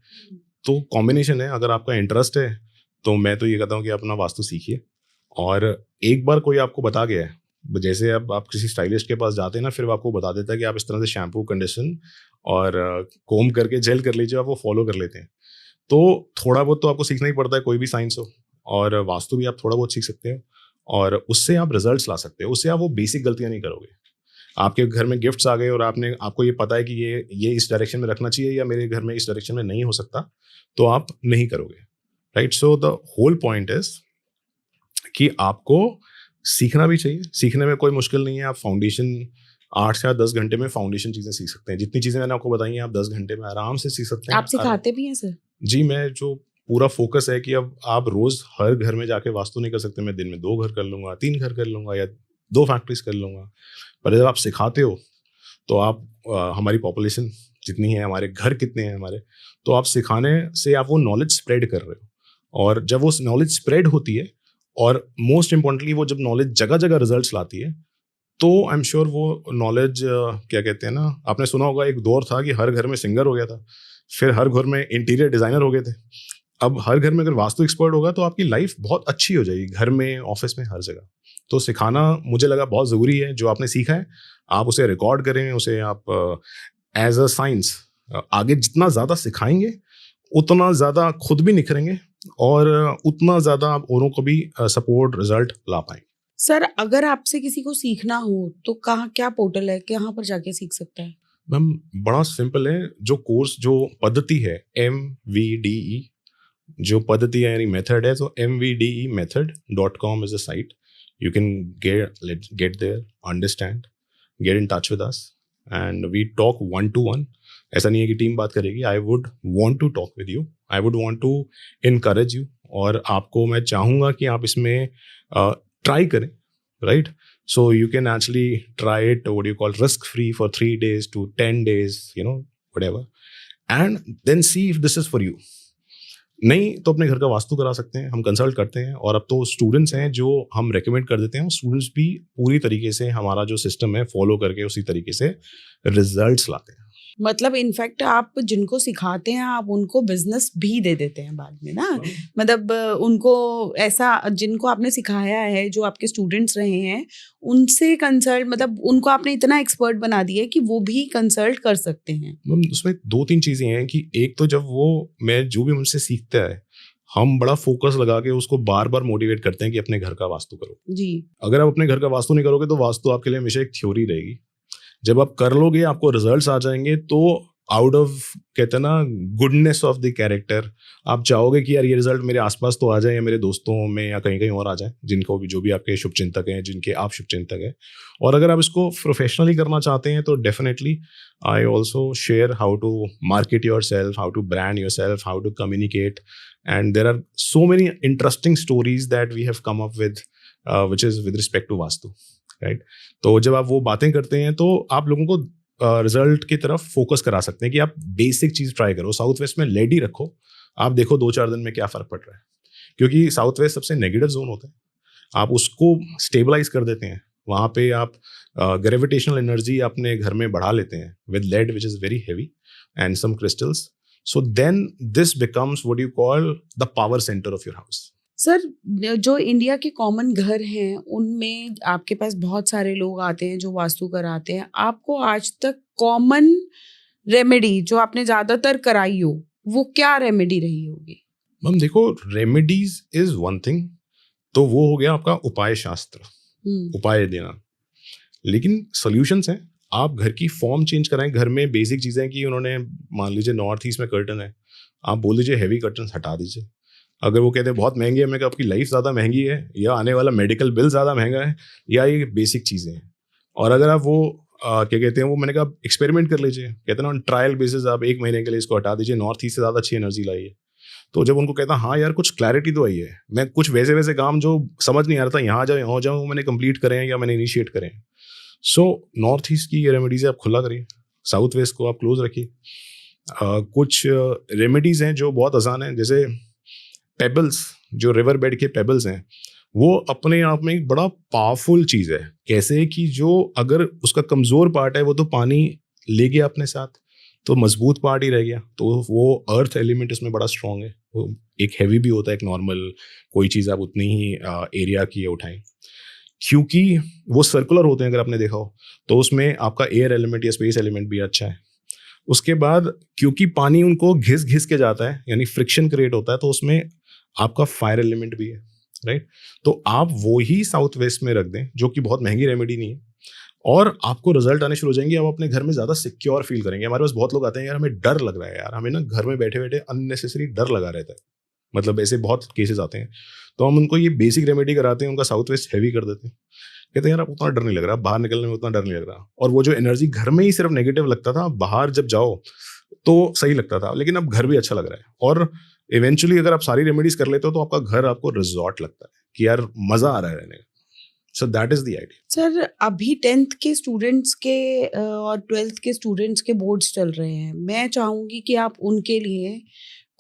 तो कॉम्बिनेशन है। अगर आपका इंटरेस्ट है तो मैं तो ये कहता हूँ कि अपना वास्तु सीखिए, और एक बार कोई आपको बता गया है, जैसे अब आप किसी स्टाइलिस्ट के पास जाते हैं ना, फिर वो आपको बता देता है कि आप इस तरह से शैम्पू, कंडीशन और कोम करके जेल कर लीजिए, आप वो फॉलो कर लेते हैं। तो थोड़ा बहुत तो आपको सीखना ही पड़ता है, कोई भी साइंस हो, और वास्तु भी आप थोड़ा बहुत सीख सकते हो, और उससे आप रिजल्ट्स ला सकते हो। उससे आप वो बेसिक गलतियां नहीं करोगे। आपके घर में गिफ्ट्स आ गए और आपको ये पता है कि ये इस डायरेक्शन में रखना चाहिए या मेरे घर में इस डायरेक्शन में नहीं हो सकता, तो आप नहीं करोगे, right. So the whole point is कि आपको सीखना भी चाहिए। सीखने में कोई मुश्किल नहीं है। आप फाउंडेशन 8 से 10 घंटे में फाउंडेशन चीज़ें सीख सकते हैं। जितनी चीज़ें मैंने आपको बताई हैं, आप 10 घंटे में आराम से सीख सकते हैं। आप सिखाते भी हैं सर? जी, मैं जो पूरा फोकस है कि अब आप रोज हर घर में जाके वास्तु नहीं कर सकते। मैं दिन में 2 घर कर लूँगा, 3 घर कर लूँगा, या 2 फैक्ट्रीज कर लूँगा। पर जब आप सिखाते हो तो आप हमारी पॉपुलेशन जितनी है, हमारे घर कितने हैं हमारे, तो आप सिखाने से आप वो नॉलेज स्प्रेड कर रहे हो। और जब वो नॉलेज स्प्रेड होती है, और मोस्ट इम्पॉर्टेंटली वो जब नॉलेज जगह जगह रिजल्ट्स लाती है, तो आई एम श्योर वो नॉलेज क्या कहते हैं ना, आपने सुना होगा एक दौर था कि हर घर में सिंगर हो गया था, फिर हर घर में इंटीरियर डिजाइनर हो गए थे। अब हर घर में अगर वास्तु एक्सपर्ट होगा तो आपकी लाइफ बहुत अच्छी हो जाएगी, घर में, ऑफिस में, हर जगह। तो सिखाना मुझे लगा बहुत ज़रूरी है। जो आपने सीखा है आप उसे रिकॉर्ड करें, उसे आप एज अ साइंस आगे जितना ज़्यादा सिखाएंगे उतना ज़्यादा खुद भी निखरेंगे, और उतना ज़्यादा आप औरों को भी सपोर्ट, रिजल्ट ला पाएंगे। सर अगर आपसे किसी को सीखना हो तो कहाँ, क्या पोर्टल है, कहाँ पर जाके सीख सकता है? मैम बड़ा सिंपल है। जो कोर्स, जो पद्धति है, MVDE, जो पद्धति है यानी मेथड है, तो mvdemethod.com is a site. You can get there, understand, get in touch with us, and we talk one-to-one. ऐसा नहीं है कि टीम बात करेगी। I would want to talk with you. I would want to encourage you, और आपको मैं चाहूँगा कि आप इसमें ट्राई करें, right? So you can actually try it, what you call risk-free, for 3 days to 10 days, whatever, and then see if this is for you. नहीं तो अपने घर का वास्तु करा सकते हैं, हम कंसल्ट करते हैं। और अब तो स्टूडेंट्स हैं जो हम रेकमेंड कर देते हैं, स्टूडेंट्स भी पूरी तरीके से हमारा जो सिस्टम है फॉलो करके उसी तरीके से रिजल्ट्स लाते हैं। मतलब इनफैक्ट आप जिनको सिखाते हैं आप उनको बिजनेस भी दे देते हैं बाद में ना, मतलब उनको ऐसा, जिनको आपने सिखाया है, जो आपके स्टूडेंट्स रहे हैं, उनसे कंसल्ट, मतलब उनको आपने इतना एक्सपर्ट बना दिया है कि वो भी कंसल्ट कर सकते हैं। उसमें 2-3 चीज़ें हैं कि एक तो जब वो, मैं जो भी मुझसे सीखता है, हम बड़ा फोकस लगा के उसको बार बार मोटिवेट करते हैं कि अपने घर का वास्तु करो। जी। अगर आप अपने घर का वास्तु नहीं करोगे तो वास्तु आपके लिए हमेशा एक थ्योरी रहेगी। जब आप कर लोगे आपको रिजल्ट्स आ जाएंगे, तो आउट ऑफ, कहते हैं ना, गुडनेस ऑफ द कैरेक्टर, आप चाहोगे कि यार ये रिजल्ट मेरे आसपास तो आ जाए, या मेरे दोस्तों में या कहीं कहीं और आ जाए, जिनको भी, जो भी आपके शुभ चिंतक हैं, जिनके आप शुभ चिंतक हैं। और अगर आप इसको प्रोफेशनली करना चाहते हैं तो definitely I also share how to market yourself, how to brand yourself, how to communicate, and there are so many interesting stories that we have come up with which is with respect to Vastu, right. तो जब आप वो बातें करते हैं तो आप लोगों को रिजल्ट की तरफ फोकस करा सकते हैं कि आप बेसिक चीज ट्राई करो, साउथ वेस्ट में लेडी रखो, आप देखो 2-4 दिन में क्या फर्क पड़ रहा है। क्योंकि साउथ वेस्ट सबसे नेगेटिव जोन होता है, आप उसको स्टेबलाइज कर देते हैं, वहाँ पे आप ग्रेविटेशनल एनर्जी अपने घर में बढ़ा लेते हैं with lead which is very heavy and some crystals, so then this becomes what you call the power centre of your house. Sir, जो इंडिया के कॉमन घर हैं उनमें आपके पास बहुत सारे लोग आते हैं जो वास्तु कराते हैं, आपको आज तक कॉमन रेमेडी जो आपने ज्यादातर कराई हो वो क्या रेमेडी रही होगी? मैम देखो, रेमेडीज इज वन थिंग, तो वो हो गया आपका उपाय शास्त्र, उपाय देना, लेकिन सॉल्यूशंस हैं। आप घर की फॉर्म चेंज कराएं, घर में बेसिक चीजें कि उन्होंने, मान लीजिए नॉर्थ ईस्ट में कर्टन है, आप बोल दीजिए हैवी कर्टन हटा दीजिए। अगर वो कहते हैं बहुत महंगी है, मैं कहा आपकी लाइफ ज़्यादा महंगी है, या आने वाला मेडिकल बिल ज़्यादा महंगा है, या ये बेसिक चीज़ें हैं। और अगर आप वो क्या कहते हैं, वो मैंने कहा एक्सपेरिमेंट कर लीजिए, कहते हैं ना ट्रायल बेसिस, आप 1 महीने के लिए इसको हटा दीजिए, नॉर्थ ईस्ट से ज़्यादा अच्छी एनर्जी लाइए। तो जब उनको कहता हाँ यार कुछ क्लैरिटी तो आई है, मैं कुछ वैसे वैसे काम जो समझ नहीं आ रहा था यहाँ जाओ यहाँ जाऊँ, मैंने कंप्लीट करें या मैंने इनिशिएट करें। सो नॉर्थ ईस्ट की ये रेमेडीज़ आप खुला करिए, साउथ वेस्ट को आप क्लोज रखिए। कुछ रेमेडीज़ हैं जो बहुत आसान हैं, जैसे पेबल्स, जो रिवर बेड के पेबल्स हैं, वो अपने आप में एक बड़ा पावरफुल चीज़ है। कैसे कि जो अगर उसका कमज़ोर पार्ट है वो तो पानी ले गया अपने साथ, तो मजबूत पार्ट ही रह गया, तो वो अर्थ एलिमेंट इसमें बड़ा स्ट्रॉन्ग है। वो एक हैवी भी होता है, एक नॉर्मल कोई चीज़ आप उतनी ही एरिया की उठाएं, क्योंकि वो सर्कुलर होते हैं, अगर आपने देखा हो तो उसमें आपका एयर एलिमेंट या स्पेस एलिमेंट भी अच्छा है। उसके बाद क्योंकि पानी उनको घिस घिस के जाता है, यानी फ्रिक्शन क्रिएट होता है, तो उसमें आपका फायर एलिमेंट भी है, राइट। तो आप वो ही साउथ वेस्ट में रख दें, जो कि बहुत महंगी रेमेडी नहीं है, और आपको रिजल्ट आने शुरू हो जाएंगे। आप अपने घर में ज़्यादा सिक्योर फील करेंगे। हमारे पास बहुत लोग आते हैं, यार हमें डर लग रहा है, यार हमें ना घर में बैठे बैठे अननेसेसरी डर लगा रहता है, मतलब ऐसे बहुत केसेस आते हैं। तो हम उनको ये बेसिक रेमेडी कराते हैं, उनका साउथ वेस्ट हैवी कर देते हैं, कहते हैं यार उतना डर नहीं लग रहा, बाहर निकलने में उतना डर नहीं लग रहा। और वो जो एनर्जी घर में ही सिर्फ नेगेटिव लगता था, बाहर जब जाओ तो सही लगता था, लेकिन अब घर भी अच्छा लग रहा है। और इवेंचुअली अगर आप सारी रेमेडीज कर लेते हो तो आपका घर आपको रिजॉर्ट लगता है कि यार मजा आ रहा है रहने का। So that is the idea. Sir, अभी 10th के स्टूडेंट्स के और 12th के स्टूडेंट्स के बोर्ड्स चल रहे हैं, मैं चाहूंगी कि आप उनके लिए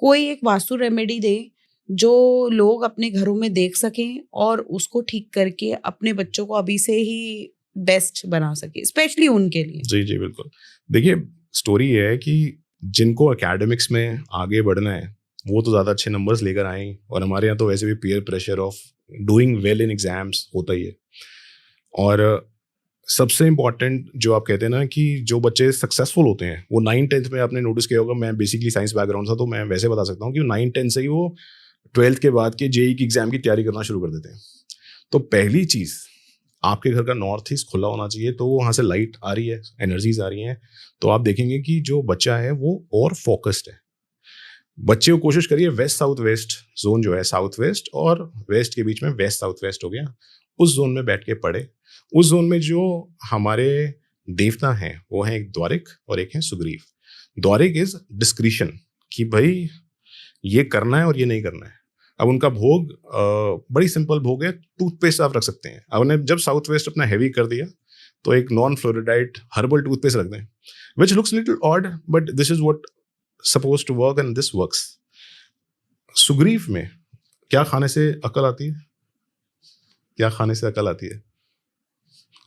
कोई एक वास्तु रेमेडी दें जो लोग अपने घरों में देख सकें और उसको ठीक करके अपने बच्चों को अभी से ही बेस्ट बना सके, स्पेशली उनके लिए। जी जी बिल्कुल। देखिए, स्टोरी ये है कि जिनको एकेडमिक्स में आगे बढ़ना है वो तो ज़्यादा अच्छे नंबर्स लेकर आए, और हमारे यहाँ तो वैसे भी peer pressure of doing well in exams होता ही है। और सबसे इम्पॉर्टेंट जो आप कहते हैं ना कि जो बच्चे सक्सेसफुल होते हैं, वो 9th-10th में आपने नोटिस किया होगा, मैं बेसिकली साइंस बैकग्राउंड था तो मैं वैसे बता सकता हूँ कि 9th-10th से ही वो 12th के बाद के जेईई की एग्जाम की तैयारी करना शुरू कर देते हैं। तो पहली चीज़, आपके घर का नॉर्थ ईस्ट खुला होना चाहिए, तो वहाँ से लाइट आ रही है, एनर्जीज आ रही हैं, तो आप देखेंगे कि जो बच्चा है वो और फोकस्ड है। बच्चे को कोशिश करिए वेस्ट साउथ वेस्ट जोन जो है, साउथ वेस्ट और वेस्ट के बीच में वेस्ट साउथ वेस्ट हो गया, उस जोन में बैठ के पढ़े। उस जोन में जो हमारे देवता हैं वो हैं एक द्वारिक और एक है सुग्रीव। द्वारिक इज डिस्क्रिशन, कि भाई ये करना है और ये नहीं करना है। अब उनका भोग बड़ी सिंपल भोग है, टूथपेस्ट आप रख सकते हैं। अब उन्हें जब साउथ वेस्ट अपना हैवी कर दिया तो एक नॉन फ्लोरिडाइड हर्बल टूथपेस्ट रख दें, which looks little odd but this is what supposed to work and this works. Sugriva में क्या खाने से अकल आती है? क्या खाने से अकल आती है?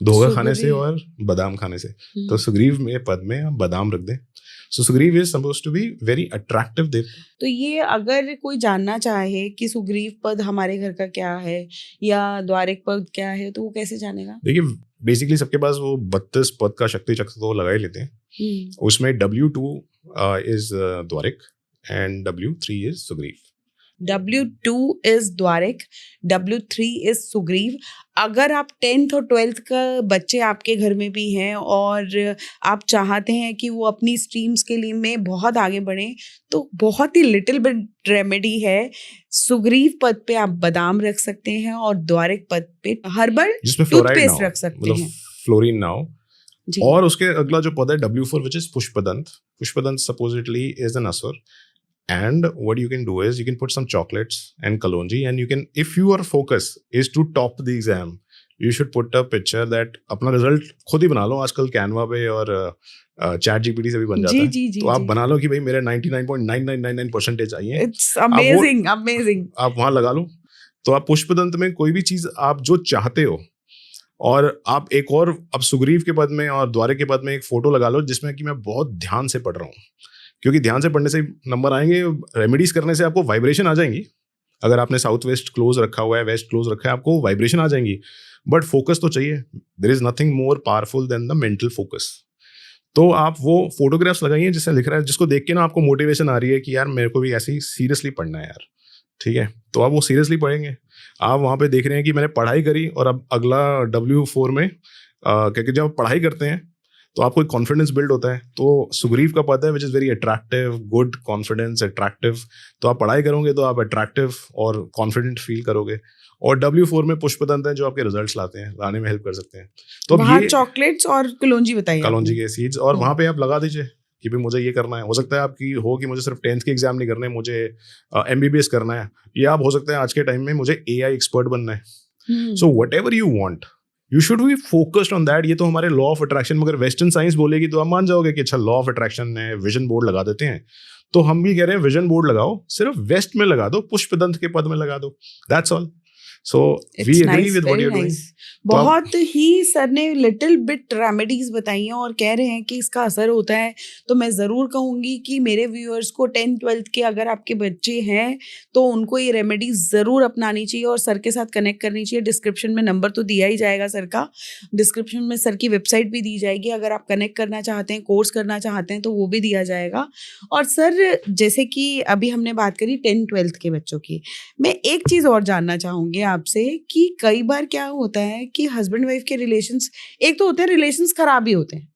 धोखा खाने से और बादाम खाने से। तो सुग्रीव में पद में आप बादाम रख दें। So Sugriva is supposed to be very attractive देवता। तो ये अगर कोई जानना चाहे कि सुग्रीव पद हमारे घर का क्या है या द्वारिक पद क्या है, तो वो कैसे जानेगा? देखिए, बेसिकली सबके पास वो 32 पद का शक्ति चक्र तो लगा ही लेते हैं। उसमें W2 is Dwarik and W3 is Sugriv. W2 is Dwarik, W3 is Sugriv. अगर आप 10th और 12th का बच्चे आपके घर में भी हैं और आप चाहते हैं कि वो अपनी स्ट्रीम्स के लिए में बहुत आगे बढ़ें, तो बहुत ही लिटिल बिट रेमेडी है। सुग्रीव पद पे आप बादाम रख सकते हैं और द्वारिक पद पे हर्बल जिसमें फ्लोराइड ना टूथपेस्ट हो, रख सकते मतलब हैं फ्लोरीन ना हो। जी। और उसके अगला जो पद है W4 which is Pushpadant. Pushpadant supposedly is an asur. And what you can do is you can put some chocolates and kalonji, and you can, if your focus is to top the exam, you should put a picture that अपना result खुद ही बना लो. आजकल Canva पे और chat GPT से भी बन जाता जी है. जी जी तो आप जी। बना लो कि भाई मेरे 99.9999% आई है. It's amazing amazing. आप वहाँ लगा लो. तो आप पुष्पदंत में कोई भी चीज आप जो चाहते हो, और आप एक और अब सुग्रीव के पद में और द्वारे के पद में एक फोटो लगा लो जिसमें कि मैं बहुत ध्यान से पढ़ रहा हूँ, क्योंकि ध्यान से पढ़ने से नंबर आएंगे. रेमेडीज करने से आपको वाइब्रेशन आ जाएंगी. अगर आपने साउथ वेस्ट क्लोज रखा हुआ है, वेस्ट क्लोज रखा है, आपको वाइब्रेशन आ जाएंगी. बट फोकस तो चाहिए. There is nothing more powerful than the mental focus. तो आप वो फोटोग्राफ्स लगाइए जिससे लिख रहा है, जिसको देख के ना आपको मोटिवेशन आ रही है कि यार मेरे को भी ऐसे ही सीरियसली पढ़ना है यार. ठीक है, तो आप वो सीरियसली पढ़ेंगे. आप वहाँ पे देख रहे हैं कि मैंने पढ़ाई करी, और अब अगला W4 में क्योंकि जब आप पढ़ाई करते हैं तो आपको एक कॉन्फिडेंस बिल्ड होता है. तो सुग्रीव का पद है which is very attractive, good, confidence, attractive. तो आप पढ़ाई करोगे तो आप अट्रैक्टिव और कॉन्फिडेंट फील करोगे. और W4 में पुष्पदंत है जो आपके रिजल्ट्स लाने में हेल्प कर सकते हैं. तो अब ये चॉकलेट्स और कलौंजी बताइए कलौंजी आपने। के सीड्स, और वहाँ पे आप लगा दीजिए कि भाई मुझे ये करना है. हो सकता है आपकी हो कि मुझे सिर्फ 10th के एग्जाम नहीं करने, मुझे MBBS करना है. या आप हो सकता है आज के टाइम में मुझे AI एक्सपर्ट बनना है. So what ever you want, you should be focused on that. ये तो हमारे लॉ ऑफ अट्रैक्शन, मगर वेस्टर्न साइंस बोलेगी तो आप मान जाओगे कि अच्छा लॉ ऑफ अट्रैक्शन है, विजन बोर्ड लगा देते हैं. तो हम भी कह रहे हैं विजन बोर्ड लगाओ, सिर्फ वेस्ट में लगा दो, पुष्पदंत के पद में लगा दो. That's all. So we agree with what you are doing. बहुत ही सर ने लिटिल बिट रेमेडीज बताई हैं और कह रहे हैं कि इसका असर होता है. तो मैं ज़रूर कहूँगी कि मेरे व्यूअर्स को 10th 12th के अगर आपके बच्चे हैं तो उनको ये रेमेडीज ज़रूर अपनानी चाहिए और सर के साथ कनेक्ट करनी चाहिए. डिस्क्रिप्शन में नंबर तो दिया ही जाएगा सर का, डिस्क्रिप्शन में सर की वेबसाइट भी दी जाएगी. अगर आप कनेक्ट करना चाहते हैं, कोर्स करना चाहते हैं तो वो भी दिया जाएगा. और सर जैसे कि अभी हमने बात करी 10th 12th के बच्चों की, मैं एक चीज़ और जानना चाहूँगी आपसे कि कई बार क्या होता है कि हस्बैंड वाइफ के रिलेशंस, एक तो होते हैं रिलेशंस खराब भी होते हैं,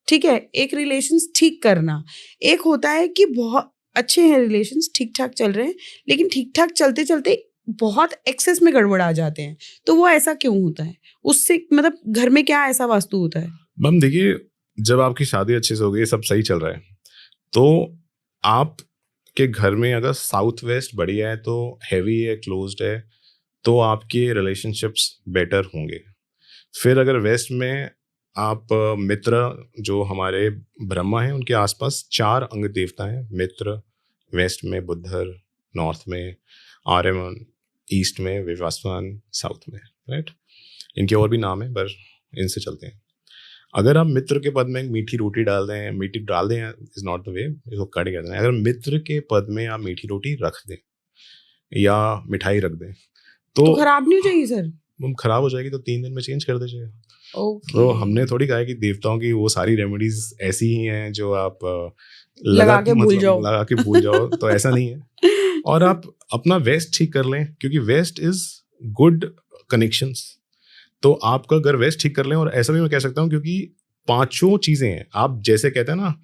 ठीक है, एक रिलेशंस ठीक करना, एक होता है कि बहुत अच्छे हैं रिलेशंस, ठीक ठाक चल रहे हैं, लेकिन ठीक ठाक चलते चलते बहुत एक्सेस में गड़बड़ आ जाते हैं. तो वो ऐसा क्यों होता है? उससे मतलब घर में क्या ऐसा वास्तु होता है? मैम देखिए, जब आपकी शादी अच्छे से हो गई, सब सही चल रहा है, तो आप के घर में अगर साउथ वेस्ट बढ़िया है, तो हैवी है, क्लोज्ड है, तो आपके रिलेशनशिप्स बेटर होंगे. फिर अगर वेस्ट में आप मित्र, जो हमारे ब्रह्मा हैं, उनके आसपास 4 अंग देवता हैं. मित्र वेस्ट में, बुद्धर नॉर्थ में, आर्यमन ईस्ट में, विश्वासवान साउथ में, राइट. इनके और भी नाम है पर इनसे चलते हैं. अगर आप मित्र के पद में एक मीठी रोटी डाल दें, मीठी डाल दें इज नॉट द वे, इसको कट कहते हैं. अगर मित्र के पद में आप मीठी रोटी रख दें या मिठाई रख दें तो खराब नहीं हो जाएगी सर? खराब हो जाएगी तो 3 दिन में चेंज कर दीजिए. Okay. तो हमने थोड़ी कहा है कि देवताओं की वो सारी रेमेडीज ऐसी ही हैं जो आप लगा के भूल जाओ. लगा के भूल जाओ. तो ऐसा नहीं है. और आप अपना वेस्ट ठीक कर लें, क्योंकि वेस्ट इज गुड कनेक्शंस. तो आपका घर वेस्ट ठीक कर लें. और ऐसा भी मैं कह सकता हूँ, क्योंकि 5 चीजें हैं. आप जैसे कहते हैं ना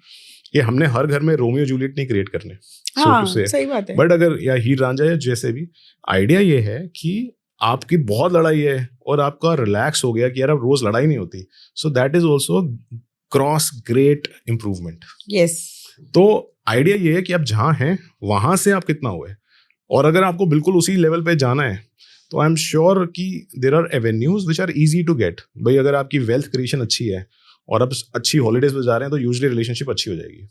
कि हमने हर घर में रोमियो जूलियट नहीं क्रिएट करने. हाँ, सही बात है. बट अगर या हीर रांझा या जैसे भी, आइडिया ये है कि आपकी बहुत लड़ाई है और आपका रिलैक्स हो गया कि यार अब रोज लड़ाई नहीं होती. So that is also cross great improvement. Yes. तो आइडिया ये है कि आप जहाँ हैं वहां से आप कितना हुए. और अगर आपको बिल्कुल उसी लेवल पे जाना है तो आई एम श्योर कि there are avenues which are easy to get. भाई अगर आपकी वेल्थ क्रिएशन अच्छी है और आप अच्छी हॉलीडेज पे जा रहे हैं तो यूजुअली रिलेशनशिप अच्छी हो जाएगी.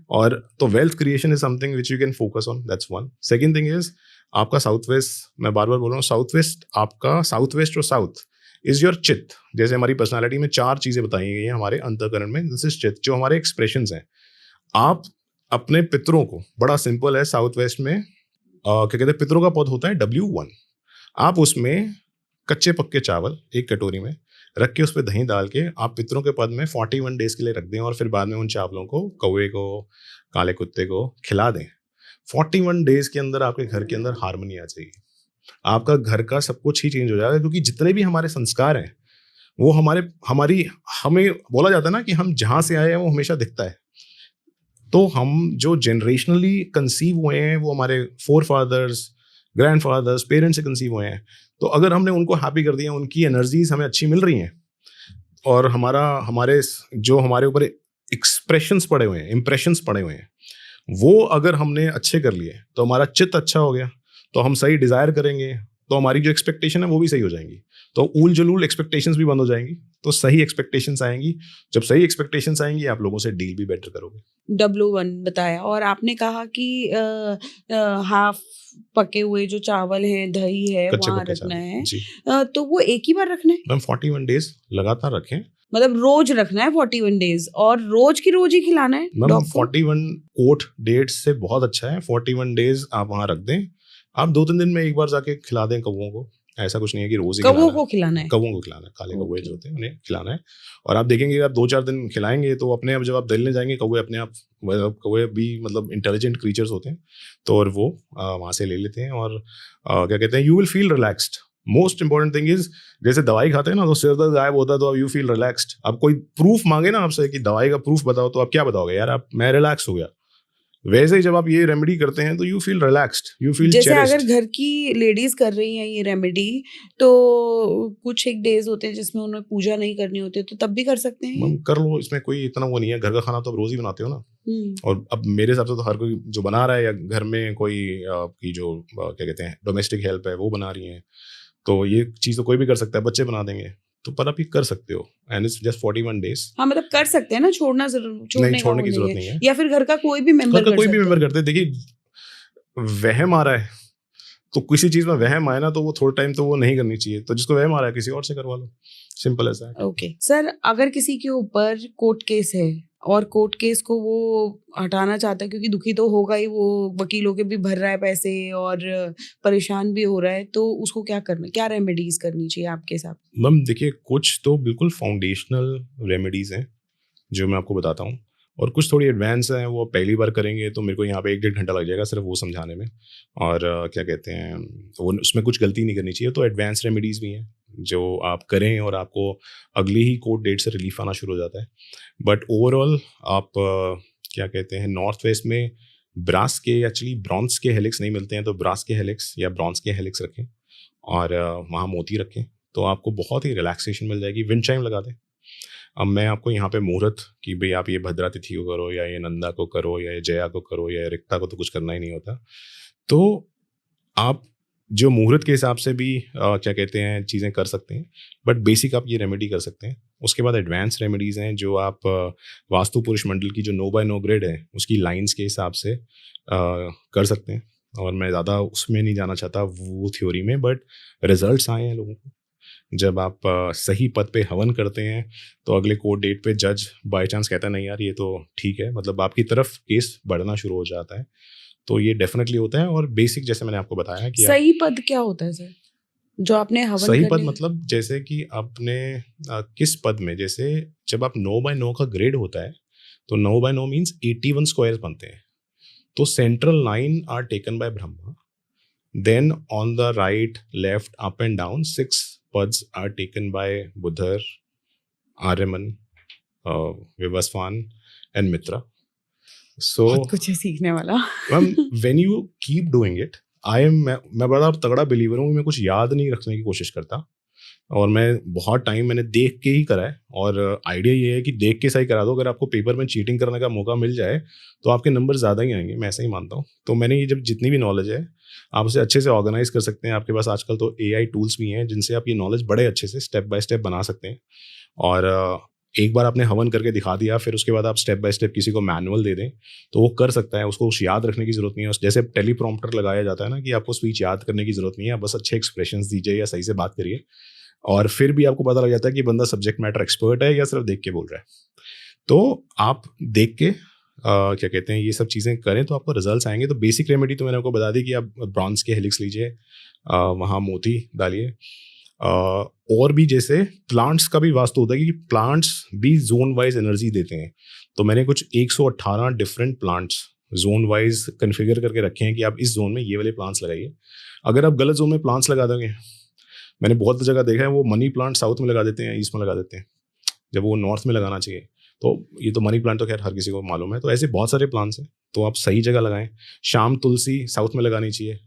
और तो wealth creation is something which you can focus on. That's one. Second thing is आपका साउथ वेस्ट, मैं बार बार बोल रहा हूँ, साउथ वेस्ट, आपका साउथ वेस्ट और साउथ इज योर चित्त. जैसे हमारी पर्सनालिटी में 4 चीजें बताई गई हैं हमारे अंतःकरण में. दिस इज चित्त, जो हमारे एक्सप्रेशंस हैं. आप अपने पितरों को, बड़ा सिंपल है, साउथ वेस्ट में क्या कहते हैं, पितरों का पद होता है W1. आप उसमें कच्चे पक्के चावल एक कटोरी में रख के उस पर दही डाल के आप पितरों के पद में 41 डेज के लिए रख दें. और फिर बाद में उन चावलों को कौवे को, काले कुत्ते को खिला दें. 41 डेज के अंदर आपके घर के अंदर हार्मनी आ जाएगी। आपका घर का सब कुछ ही चेंज हो जाएगा, क्योंकि जितने भी हमारे संस्कार हैं वो हमें बोला जाता है ना कि हम जहाँ से आए हैं वो हमेशा दिखता है। तो हम जो जनरेशनली कंसीव हुए हैं वो हमारे forefathers, grandfathers, parents से कंसीव हुए हैं। तो अगर हमने उनको हैप्पी कर दिया, उनकी एनर्जीज हमें अच्छी मिल रही हैं, और हमारे ऊपर एक्सप्रेशंस पड़े हुए हैं, इंप्रेशंस पड़े हुए हैं, वो अगर हमने अच्छे कर लिए तो हमारा चित्त अच्छा हो गया, तो हम सही डिजायर करेंगे, तो हमारी जो एक्सपेक्टेशन है वो भी सही हो जाएंगी। तो ऊल जलूल एक्सपेक्टेशंस भी बंद हो जाएंगी, तो सही एक्सपेक्टेशंस आएंगी। जब सही एक्सपेक्टेशंस आएंगी, आप लोगों से डील भी बेटर करोगे। W1 बताया, और आपने कहा कि हाफ पके हुए जो चावल हैं, दही है, कच्चे वहाँ पक्के रखना चावल है। जी तो वो एक ही बार रखना है, मैम, 41 डेज लगातार रखें मतलब रोज रखना है 41 डेज, और रोज की रोज ही खिलाना है मैम। डॉग को? 41 कोट डेट्स से बहुत अच्छा है। 41 डेज आप वहाँ रख दें, आप 2-3 दिन में एक बार जाके खिला दें कौवों को। ऐसा कुछ नहीं है कि रोज ही कौवों को खिलाना है? कौवों को खिलाना है, काले कौवे ओके। जो होते हैं उन्हें खिलाना है। और आप देखेंगे आप 2-4 दिन खिलाएंगे तो अपने आप, जब आप दिल्ली जाएंगे, कौवे अपने आप, कौवे भी मतलब इंटेलिजेंट क्रीचर्स होते हैं, तो और वो वहाँ से ले लेते हैं। और क्या कहते हैं, you will feel relaxed. Most important thing is, जैसे दवाई खाते हैं ना तो सिर दर्द गायब होता है, तो अब यू फील रिलैक्स्ड। अब कोई प्रूफ मांगे ना आपसे कि दवाई का प्रूफ बताओ, तो आप क्या बताओगे? यार आप, मैं रिलैक्स हो गया। वैसे ही जब आप ये रेमेडी करते हैं तो you feel relaxed, you feel जैसे अगर चेरिश्ड। घर की लेडीज कर रही हैं ये रेमेडी, तो कुछ एक डेज होते हैं जिसमें उन्हें पूजा नहीं करनी होती है, तो तब भी कर सकते हैं ये? कर लो, इसमें कोई इतना वो नहीं है। घर का खाना तो आप रोज ही बनाते हो ना। हम्म। और अब मेरे हिसाब से तो हर कोई जो बना रहा है, या घर में कोई आपकी जो क्या कहते हैं डोमेस्टिक हेल्प है वो बना रही है, तो ये चीज़ तो कोई भी कर सकता है, बच्चे बना देंगे। तो पर आप ये कर सकते हो, एंड इट्स जस्ट 41 डेज। हाँ, मतलब कर सकते हैं ना, छोड़ना जरूर, नहीं, छोड़ने का छोड़ने वो की नहीं जरूरत है, नहीं है। या फिर घर का कोई भी मेंबर घर का कर कोई भी सकता मेंबर है? करते हैं। देखिए, वहम आ रहा है, तो किसी चीज में वहम आए ना, तो वो थोड़ा टाइम तो वो नहीं करनी चाहिए। तो जिसको वहम आ रहा है, किसी और से करवा लो, simple as that. Okay sir, अगर किसी के ऊपर कोर्ट केस है और कोर्ट केस को वो हटाना चाहता है, क्योंकि दुखी तो होगा ही, वो वकीलों के भी भर रहा है पैसे और परेशान भी हो रहा है, तो उसको क्या करना, क्या रेमेडीज करनी चाहिए आपके साथ? मैम देखिए, कुछ तो बिल्कुल फाउंडेशनल रेमेडीज हैं जो मैं आपको बताता हूँ, और कुछ थोड़ी एडवांस हैं, वो पहली बार करेंगे तो मेरे को यहाँ पे 1-1.5 घंटा लग जाएगा सिर्फ वो समझाने में। और क्या कहते हैं, वो उसमें कुछ गलती नहीं करनी चाहिए। तो एडवांस रेमेडीज भी हैं जो आप करें और आपको अगली ही कोर्ट डेट से रिलीफ आना शुरू हो जाता है। बट ओवरऑल आप क्या कहते हैं, नॉर्थ वेस्ट में ब्रास के, एक्चुअली ब्रॉन्ज के हेलिक्स नहीं मिलते हैं, तो ब्रास के हेलिक्स या ब्रॉन्ज के हेलिक्स रखें, और वहाँ मोती रखें, तो आपको बहुत ही रिलैक्सेशन मिल जाएगी। विंड चाइम लगा दें। अब मैं आपको यहाँ पे मुहूर्त कि भाई आप ये भद्रा तिथि को करो, या ये नंदा को करो, या ये जया को करो, या रिक्ता को, तो कुछ करना ही नहीं होता। तो आप जो मुहूर्त के हिसाब से भी क्या कहते हैं चीज़ें कर सकते हैं, बट बेसिक आप ये रेमेडी कर सकते हैं। उसके बाद एडवांस रेमेडीज़ हैं जो आप वास्तु पुरुष मंडल की जो 9x9 ग्रिड है उसकी लाइंस के हिसाब से कर सकते हैं। और मैं ज़्यादा उसमें नहीं जाना चाहता वो थ्योरी में, बट रिजल्ट्स आए हैं लोगों को। जब आप सही पद पे हवन करते हैं तो अगले कोर्ट डेट पे जज बाय चांस कहता है नहीं यार ये तो ठीक है, मतलब आपकी तरफ केस बढ़ना शुरू हो जाता है। तो ये डेफिनेटली होता है। और बेसिक जैसे मैंने आपको बताया कि सही पद क्या होता है सर, जो आपने हवन सही पद करने? मतलब जैसे कि आपने किस पद में, जैसे जब आप 9x9 का ग्रेड होता है तो 9x9 मीन्स 81 स्क्वायर बनते हैं। तो central 9 are taken by Brahma, then on the right, left, up and down 6 पद्स are taken by Budhar, Aryaman, Vivaswan and Mitra. So बहुत कुछ है सीखने वाला। When you keep doing it, मैं बड़ा तगड़ा बिलीवर हूँ। मैं कुछ याद नहीं रखने की कोशिश करता, और मैं बहुत टाइम मैंने देख के ही करा है। और आइडिया ये है कि देख के सही करा दो। अगर आपको पेपर में चीटिंग करने का मौका मिल जाए तो आपके नंबर ज़्यादा ही आएंगे, मैं ऐसा ही मानता हूँ। तो मैंने ये जब जितनी भी नॉलेज है आप उसे अच्छे से ऑर्गेनाइज कर सकते हैं। आपके पास आजकल तो AI टूल्स भी हैं जिनसे आप ये नॉलेज बड़े अच्छे से स्टेप बाय स्टेप बना सकते हैं। और एक बार आपने हवन करके दिखा दिया, फिर उसके बाद आप स्टेप बाय स्टेप किसी को मैनुअल दे दें तो वो कर सकता है। उसको कुछ याद रखने की जरूरत नहीं है। जैसे टेलीप्रॉम्प्टर लगाया जाता है ना कि आपको स्पीच याद करने की जरूरत नहीं है, आप बस अच्छे एक्सप्रेशंस दीजिए या सही से बात करिए, और फिर भी आपको पता लग जाता है कि बंदा सब्जेक्ट मैटर एक्सपर्ट है या सिर्फ देख के बोल रहा है। तो आप देख के क्या कहते हैं ये सब चीज़ें करें तो आपको रिजल्ट्स आएंगे। तो बेसिक रेमेडी तो मैंने आपको बता दी कि आप ब्रॉन्ज के हेलिक्स लीजिए, वहाँ मोती डालिए। और भी जैसे प्लांट्स का भी वास्तु होता है कि प्लांट्स भी जोन वाइज एनर्जी देते हैं। तो मैंने कुछ 118 different plants zone wise configure करके रखे हैं कि आप इस जोन में ये वाले प्लांट्स लगाइए। अगर आप गलत जोन में प्लांट्स लगा दोगे, मैंने बहुत जगह देखा है वो मनी प्लांट साउथ में लगा देते हैं, ईस्ट में लगा देते हैं, जब वो नॉर्थ में लगाना चाहिए। तो ये तो मनी प्लांट तो खैर हर किसी को मालूम है। तो ऐसे बहुत सारे प्लांट्स हैं, तो आप सही जगह लगाएं। शाम तुलसी साउथ में लगानी चाहिए।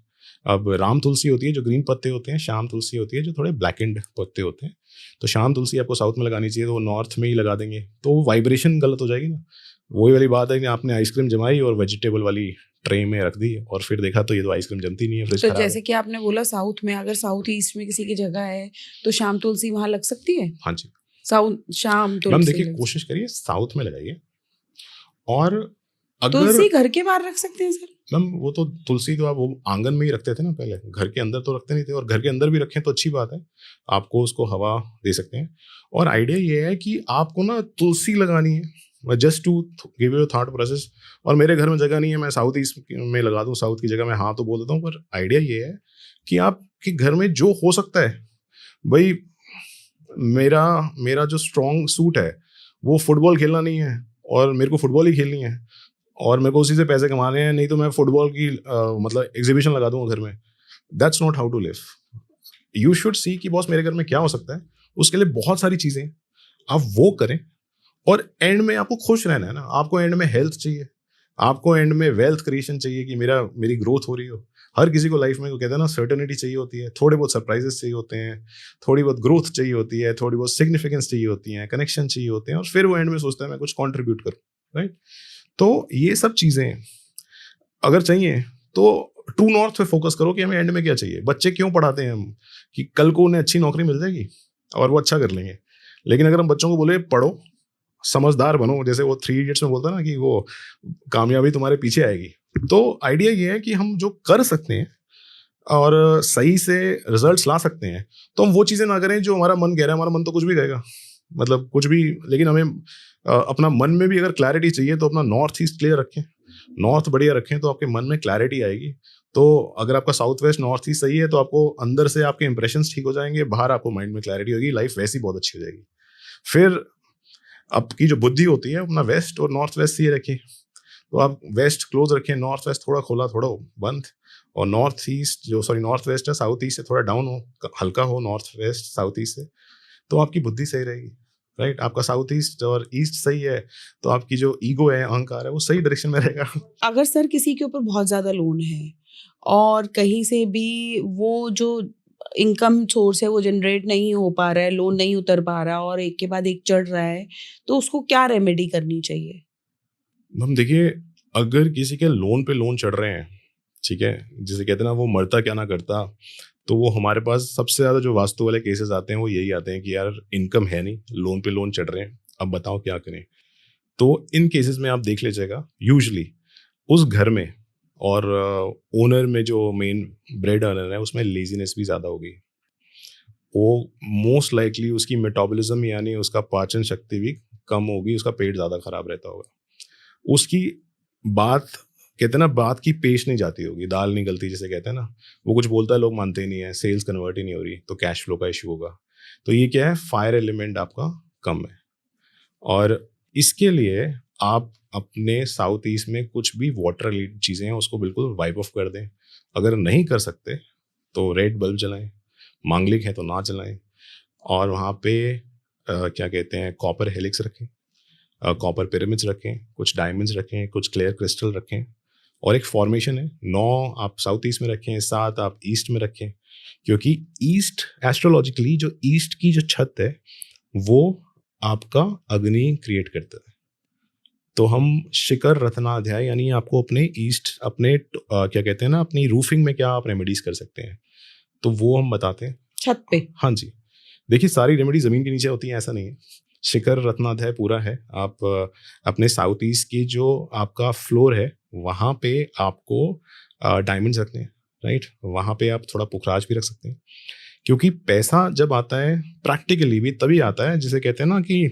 अब राम तुलसी होती है जो ग्रीन पत्ते होते हैं, शाम तुलसी होती है जो थोड़े ब्लैक एंड पत्ते होते हैं। तो शाम तुलसी आपको साउथ में लगानी चाहिए, तो वो नॉर्थ में ही लगा देंगे तो वाइब्रेशन गलत हो जाएगी ना। वही वाली बात है कि आपने आइसक्रीम जमाई और वेजिटेबल वाली ट्रे में रख दी और फिर देखा तो ये तो आइसक्रीम जमती नहीं है, फ्रिज तो खराब है। जैसे कि आपने बोला साउथ में, अगर साउथ ईस्ट में किसी की जगह है तो शाम तुलसी वहां लग सकती है। हाँ जी साउथ शाम मैम, तुलसी देखिए लग- कोशिश करिए साउथ में लगाइए। और अगर तुलसी घर के बाहर रख सकते हैं सर? मैम वो तो तुलसी तो आप वो आंगन में ही रखते थे ना पहले, घर के अंदर तो रखते नहीं थे। और घर के अंदर भी रखें तो अच्छी बात है, आपको उसको हवा दे सकते हैं। और आइडिया ये है कि आपको ना तुलसी लगानी है, just to give you thought process. और मेरे घर में जगह नहीं है, मैं साउथ ईस्ट में लगा दूँ, साउथ की जगह मैं हाँ तो बोल देता हूँ। पर आइडिया ये है कि आपके घर में जो हो सकता है, भाई मेरा मेरा जो स्ट्रॉन्ग सूट है वो फुटबॉल खेलना नहीं है और मेरे को फुटबॉल ही खेलनी है और मेरे को उसी से पैसे कमाने हैं, नहीं तो मैं फुटबॉल की मतलब एग्जीबिशन लगा दूंगा घर में। That's not how to live. You should see कि बॉस मेरे घर में क्या हो सकता है, उसके लिए बहुत सारी चीजें हैं, आप वो करें। और एंड में आपको खुश रहना है ना, आपको एंड में हेल्थ चाहिए, आपको एंड में वेल्थ क्रिएशन चाहिए कि मेरी ग्रोथ हो रही हो। हर किसी को लाइफ में कहते हैं ना सर्टेनिटी चाहिए होती है, थोड़े बहुत सरप्राइजेस चाहिए होते हैं, थोड़ी बहुत ग्रोथ चाहिए होती है, थोड़ी बहुत सिग्निफिकेंस चाहिए होती है, कनेक्शन चाहिए होते हैं, और फिर वो एंड में सोचता है मैं कुछ कॉन्ट्रीब्यूट करूँ, राइट। तो ये सब चीजें अगर चाहिए तो ट्रू नॉर्थ पे फोकस करो कि हमें एंड में क्या चाहिए। बच्चे क्यों पढ़ाते हैं हम कि कल को उन्हें अच्छी नौकरी मिल जाएगी और वो अच्छा कर लेंगे। लेकिन अगर हम बच्चों को बोले पढ़ो, समझदार बनो, जैसे वो 3 इडियट्स में बोलता है ना कि वो कामयाबी तुम्हारे पीछे आएगी, तो आइडिया ये है कि हम जो कर सकते हैं और सही से रिजल्ट्स ला सकते हैं, तो हम वो चीज़ें ना करें जो हमारा मन कह रहा है। हमारा मन तो कुछ भी कहेगा, मतलब कुछ भी, लेकिन हमें अपना मन में भी अगर क्लैरिटी चाहिए तो अपना नॉर्थ ईस्ट क्लियर रखें, नॉर्थ बढ़िया रखें, तो आपके मन में क्लैरिटी आएगी। तो अगर आपका साउथ वेस्ट नॉर्थ ईस्ट सही है तो आपको अंदर से आपके इंप्रेशंस ठीक हो जाएंगे, बाहर आपको माइंड में क्लैरिटी होगी, लाइफ वैसी बहुत अच्छी हो जाएगी। फिर आपकी जो बुद्धि होती है अपना वेस्ट और नॉर्थ वेस्ट से रखिए, तो आप वेस्ट क्लोज रखें, नॉर्थ वेस्ट थोड़ा खोला थोड़ा बंद, और नॉर्थ ईस्ट जो नॉर्थ वेस्ट है साउथ ईस्ट से थोड़ा डाउन हो, हल्का हो नॉर्थ वेस्ट साउथ ईस्ट से, तो आपकी बुद्धि सही रहेगी, राइट। आपका साउथ ईस्ट और ईस्ट सही है तो आपकी जो ईगो है, अहंकार है, वो सही डायरेक्शन में रहेगा। अगर सर किसी के ऊपर बहुत ज्यादा लोन है और कहीं से भी वो जो इनकम सोर्स है वो जनरेट नहीं हो पा रहा है, लोन नहीं उतर पा रहा और एक के बाद एक चढ़ रहा है, तो उसको क्या रेमेडी करनी चाहिए? हम देखिए, अगर किसी के लोन पे लोन चढ़ रहे हैं, ठीक है, जिसे कहते हैं ना वो मरता क्या ना करता, तो वो हमारे पास सबसे ज़्यादा जो वास्तु वाले केसेस आते हैं वो यही आते हैं कि यार इनकम है नहीं, लोन पे लोन चढ़ रहे हैं, अब बताओ क्या करें। तो इन केसेस में आप देख लीजिएगा, यूजुअली उस घर में और ओनर में जो मेन ब्रेड अर्नर है उसमें लेजीनेस भी ज़्यादा होगी, वो मोस्ट लाइकली उसकी मेटाबॉलिज्म यानी उसका पाचन शक्ति भी कम होगी, उसका पेट ज़्यादा खराब रहता होगा, उसकी बात कहते हैं ना बात की पेश नहीं जाती होगी, दाल नहीं गलती जिसे कहते हैं ना, वो कुछ बोलता है लोग मानते ही नहीं है, सेल्स कन्वर्ट ही नहीं हो रही, तो कैश फ्लो का इशू होगा। तो ये क्या है, फायर एलिमेंट आपका कम है। और इसके लिए आप अपने साउथ ईस्ट में कुछ भी वाटर रिलेटेड चीज़ें हैं उसको बिल्कुल वाइप ऑफ कर दें। अगर नहीं कर सकते तो रेड बल्ब जलाएं, मांगलिक है तो ना जलाएं, और वहाँ पे क्या कहते हैं कॉपर हेलिक्स रखें, कॉपर पिरामिड्स रखें, कुछ डायमंड्स रखें, कुछ क्लियर क्रिस्टल रखें। और एक फॉर्मेशन है 9 आप साउथ ईस्ट में रखें, 7 आप ईस्ट में रखें, क्योंकि ईस्ट एस्ट्रोलॉजिकली जो ईस्ट की जो छत है वो आपका अग्नि क्रिएट करता है। तो हम शिखर रत्नाध्याय यानी आपको अपने ईस्ट अपने क्या कहते हैं ना अपनी रूफिंग में क्या आप रेमेडीज कर सकते हैं, तो वो हम बताते हैं छत पे। हाँ जी, देखिए सारी रेमेडी ज़मीन के नीचे होती हैं ऐसा नहीं है, शिखर रत्नाध्याय पूरा है। आप अपने साउथ ईस्ट की जो आपका फ्लोर है वहाँ पे आपको डायमंड्स रखते हैं, राइट। वहाँ पे आप थोड़ा पुखराज भी रख सकते हैं, क्योंकि पैसा जब आता है प्रैक्टिकली भी तभी आता है, जिसे कहते हैं ना कि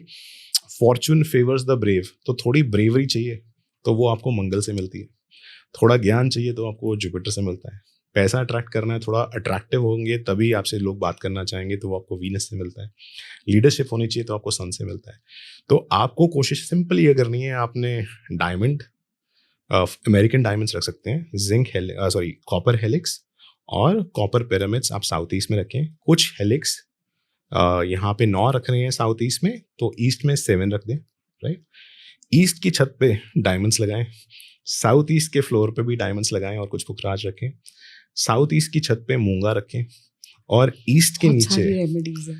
फॉर्चून फेवर्स द ब्रेव। तो थोड़ी ब्रेवरी चाहिए तो वो आपको मंगल से मिलती है, थोड़ा ज्ञान चाहिए तो आपको जुपिटर से मिलता है, पैसा अट्रैक्ट करना है, थोड़ा अट्रैक्टिव होंगे तभी आपसे लोग बात करना चाहेंगे तो वो आपको वीनस से मिलता है, लीडरशिप होनी चाहिए तो आपको सन से मिलता है। तो आपको कोशिश सिंपल ये करनी है, आपने डायमंड अमेरिकन डायमंड्स रख सकते हैं, जिंक सॉरी कॉपर हेलिक्स और कॉपर पिरामिड्स आप साउथ ईस्ट में रखें। कुछ हेलिक्स यहाँ पे 9 रख रहे हैं साउथ ईस्ट में, तो ईस्ट में 7 रख दें, राइट। ईस्ट की छत पे डायमंड्स लगाएं, साउथ ईस्ट के फ्लोर पे भी डायमंड्स लगाएं और कुछ पुखराज रखें। साउथ ईस्ट की छत पे मूंगा रखें और ईस्ट के बहुत नीचे सारी रेमेडीज है।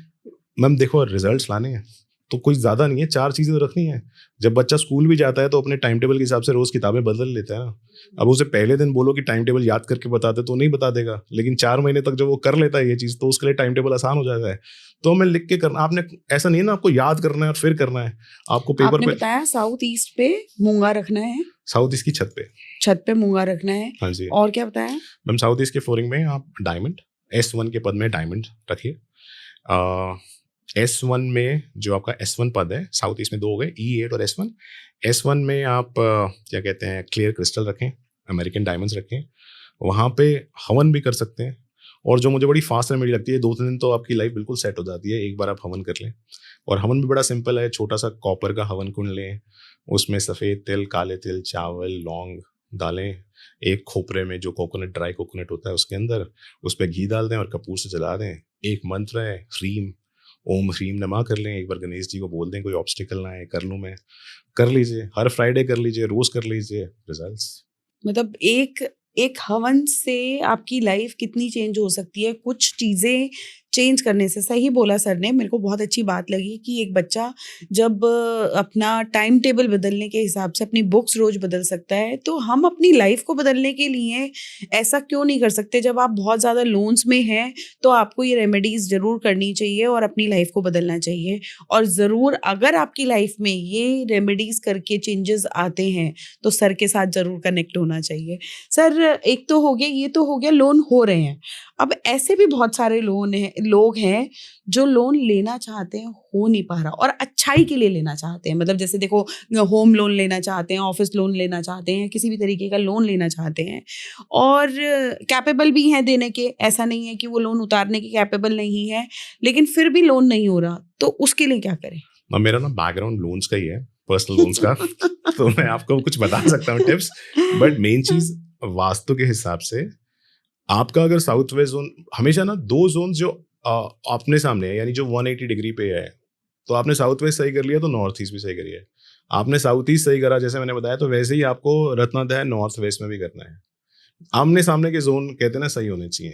मैम देखो रिजल्ट्स लाने हैं तो कुछ ज़्यादा नहीं है, 4 चीज़ें तो रखनी है। जब बच्चा स्कूल भी जाता है तो अपने टाइम टेबल के हिसाब से रोज़ किताबें बदल लेता है ना। अब उसे पहले दिन बोलो कि टाइम टेबल याद करके बता दे तो नहीं बता देगा, लेकिन 4 महीने तक जब वो कर लेता है ये चीज़ तो उसके लिए टाइम टेबल आसान हो जाता है। तो हमें लिख के करना, आपने ऐसा नहीं है ना आपको याद करना है और फिर करना है, आपको पेपर आपने पे बताया साउथ ईस्ट पे मूंगा रखना है, साउथ ईस्ट की छत पे मूंगा रखना है, हाँ जी और क्या बताया? मैम साउथ ईस्ट के फ्लोरिंग में आप डायमंड S1 के पद में डायमंड रखिए। S1 में जो आपका S1 पद है, साउथ ईस्ट में 2 हो गए, E8 और S1। S1 में आप क्या कहते हैं क्लियर क्रिस्टल रखें, अमेरिकन डायमंड्स रखें, वहाँ पे हवन भी कर सकते हैं। और जो मुझे बड़ी फास्ट रेमेडी लगती है, 2-3 दिन तो आपकी लाइफ बिल्कुल सेट हो जाती है, एक बार आप हवन कर लें। और हवन भी बड़ा सिंपल है, छोटा सा कॉपर का हवन कुंड लें, उसमें सफ़ेद तिल, काले तिल, चावल, लौंग डालें, एक खोपरे में जो कोकोनट, ड्राई कोकोनट होता है उसके अंदर, उस पर घी डाल दें और कपूर से जला दें। एक मंत्र है ह्रीम, ओम ह्रीम नमः कर लें, एक बार गणेश जी को बोल दें कोई ऑब्स्टिकल ना है, कर लूँ मैं, कर लीजिए, हर फ्राइडे कर लीजिए, रोज़ कर लीजिए, रिजल्ट्स। मतलब एक हवन से आपकी लाइफ कितनी चेंज हो सकती है, कुछ चीज़ें चेंज करने से। सही बोला सर ने, मेरे को बहुत अच्छी बात लगी कि एक बच्चा जब अपना टाइम टेबल बदलने के हिसाब से अपनी बुक्स रोज बदल सकता है, तो हम अपनी लाइफ को बदलने के लिए ऐसा क्यों नहीं कर सकते? जब आप बहुत ज़्यादा लोन्स में हैं तो आपको ये रेमेडीज़ ज़रूर करनी चाहिए और अपनी लाइफ को बदलना चाहिए। और ज़रूर अगर आपकी लाइफ में ये रेमेडीज़ करके चेंजेस आते हैं तो सर के साथ ज़रूर कनेक्ट होना चाहिए। सर एक तो हो गया, ये तो हो गया लोन हो रहे हैं। अब ऐसे भी बहुत सारे लोग हैं जो लोन लेना चाहते हैं, हो नहीं पा रहा, और अच्छाई के लिए लेना चाहते हैं। मतलब जैसे देखो, होम लोन लेना चाहते हैं, ऑफिस लोन लेना चाहते हैं, किसी भी तरीके का लोन लेना चाहते हैं और कैपेबल भी हैं देने के, ऐसा नहीं है कि वो लोन उतारने के कैपेबल नहीं है, लेकिन फिर भी लोन नहीं हो रहा, तो उसके लिए क्या करें? मेरा ना बैकग्राउंड लोन्स का ही है, पर्सनल लोन्स का तो मैं आपको कुछ बता सकता हूँ टिप्स, बट मेन चीज वास्तु के हिसाब से आपका अगर साउथ वेस्ट जोन, हमेशा ना 2 जोन जो अपने सामने है, यानी जो 180 डिग्री पे है, तो आपने साउथ वेस्ट सही कर लिया तो नॉर्थ ईस्ट भी सही करिए। आपने साउथ ईस्ट सही करा जैसे मैंने बताया, तो वैसे ही आपको रत्नादय नॉर्थ वेस्ट में भी करना है। आमने सामने के जोन कहते हैं ना सही होने चाहिए,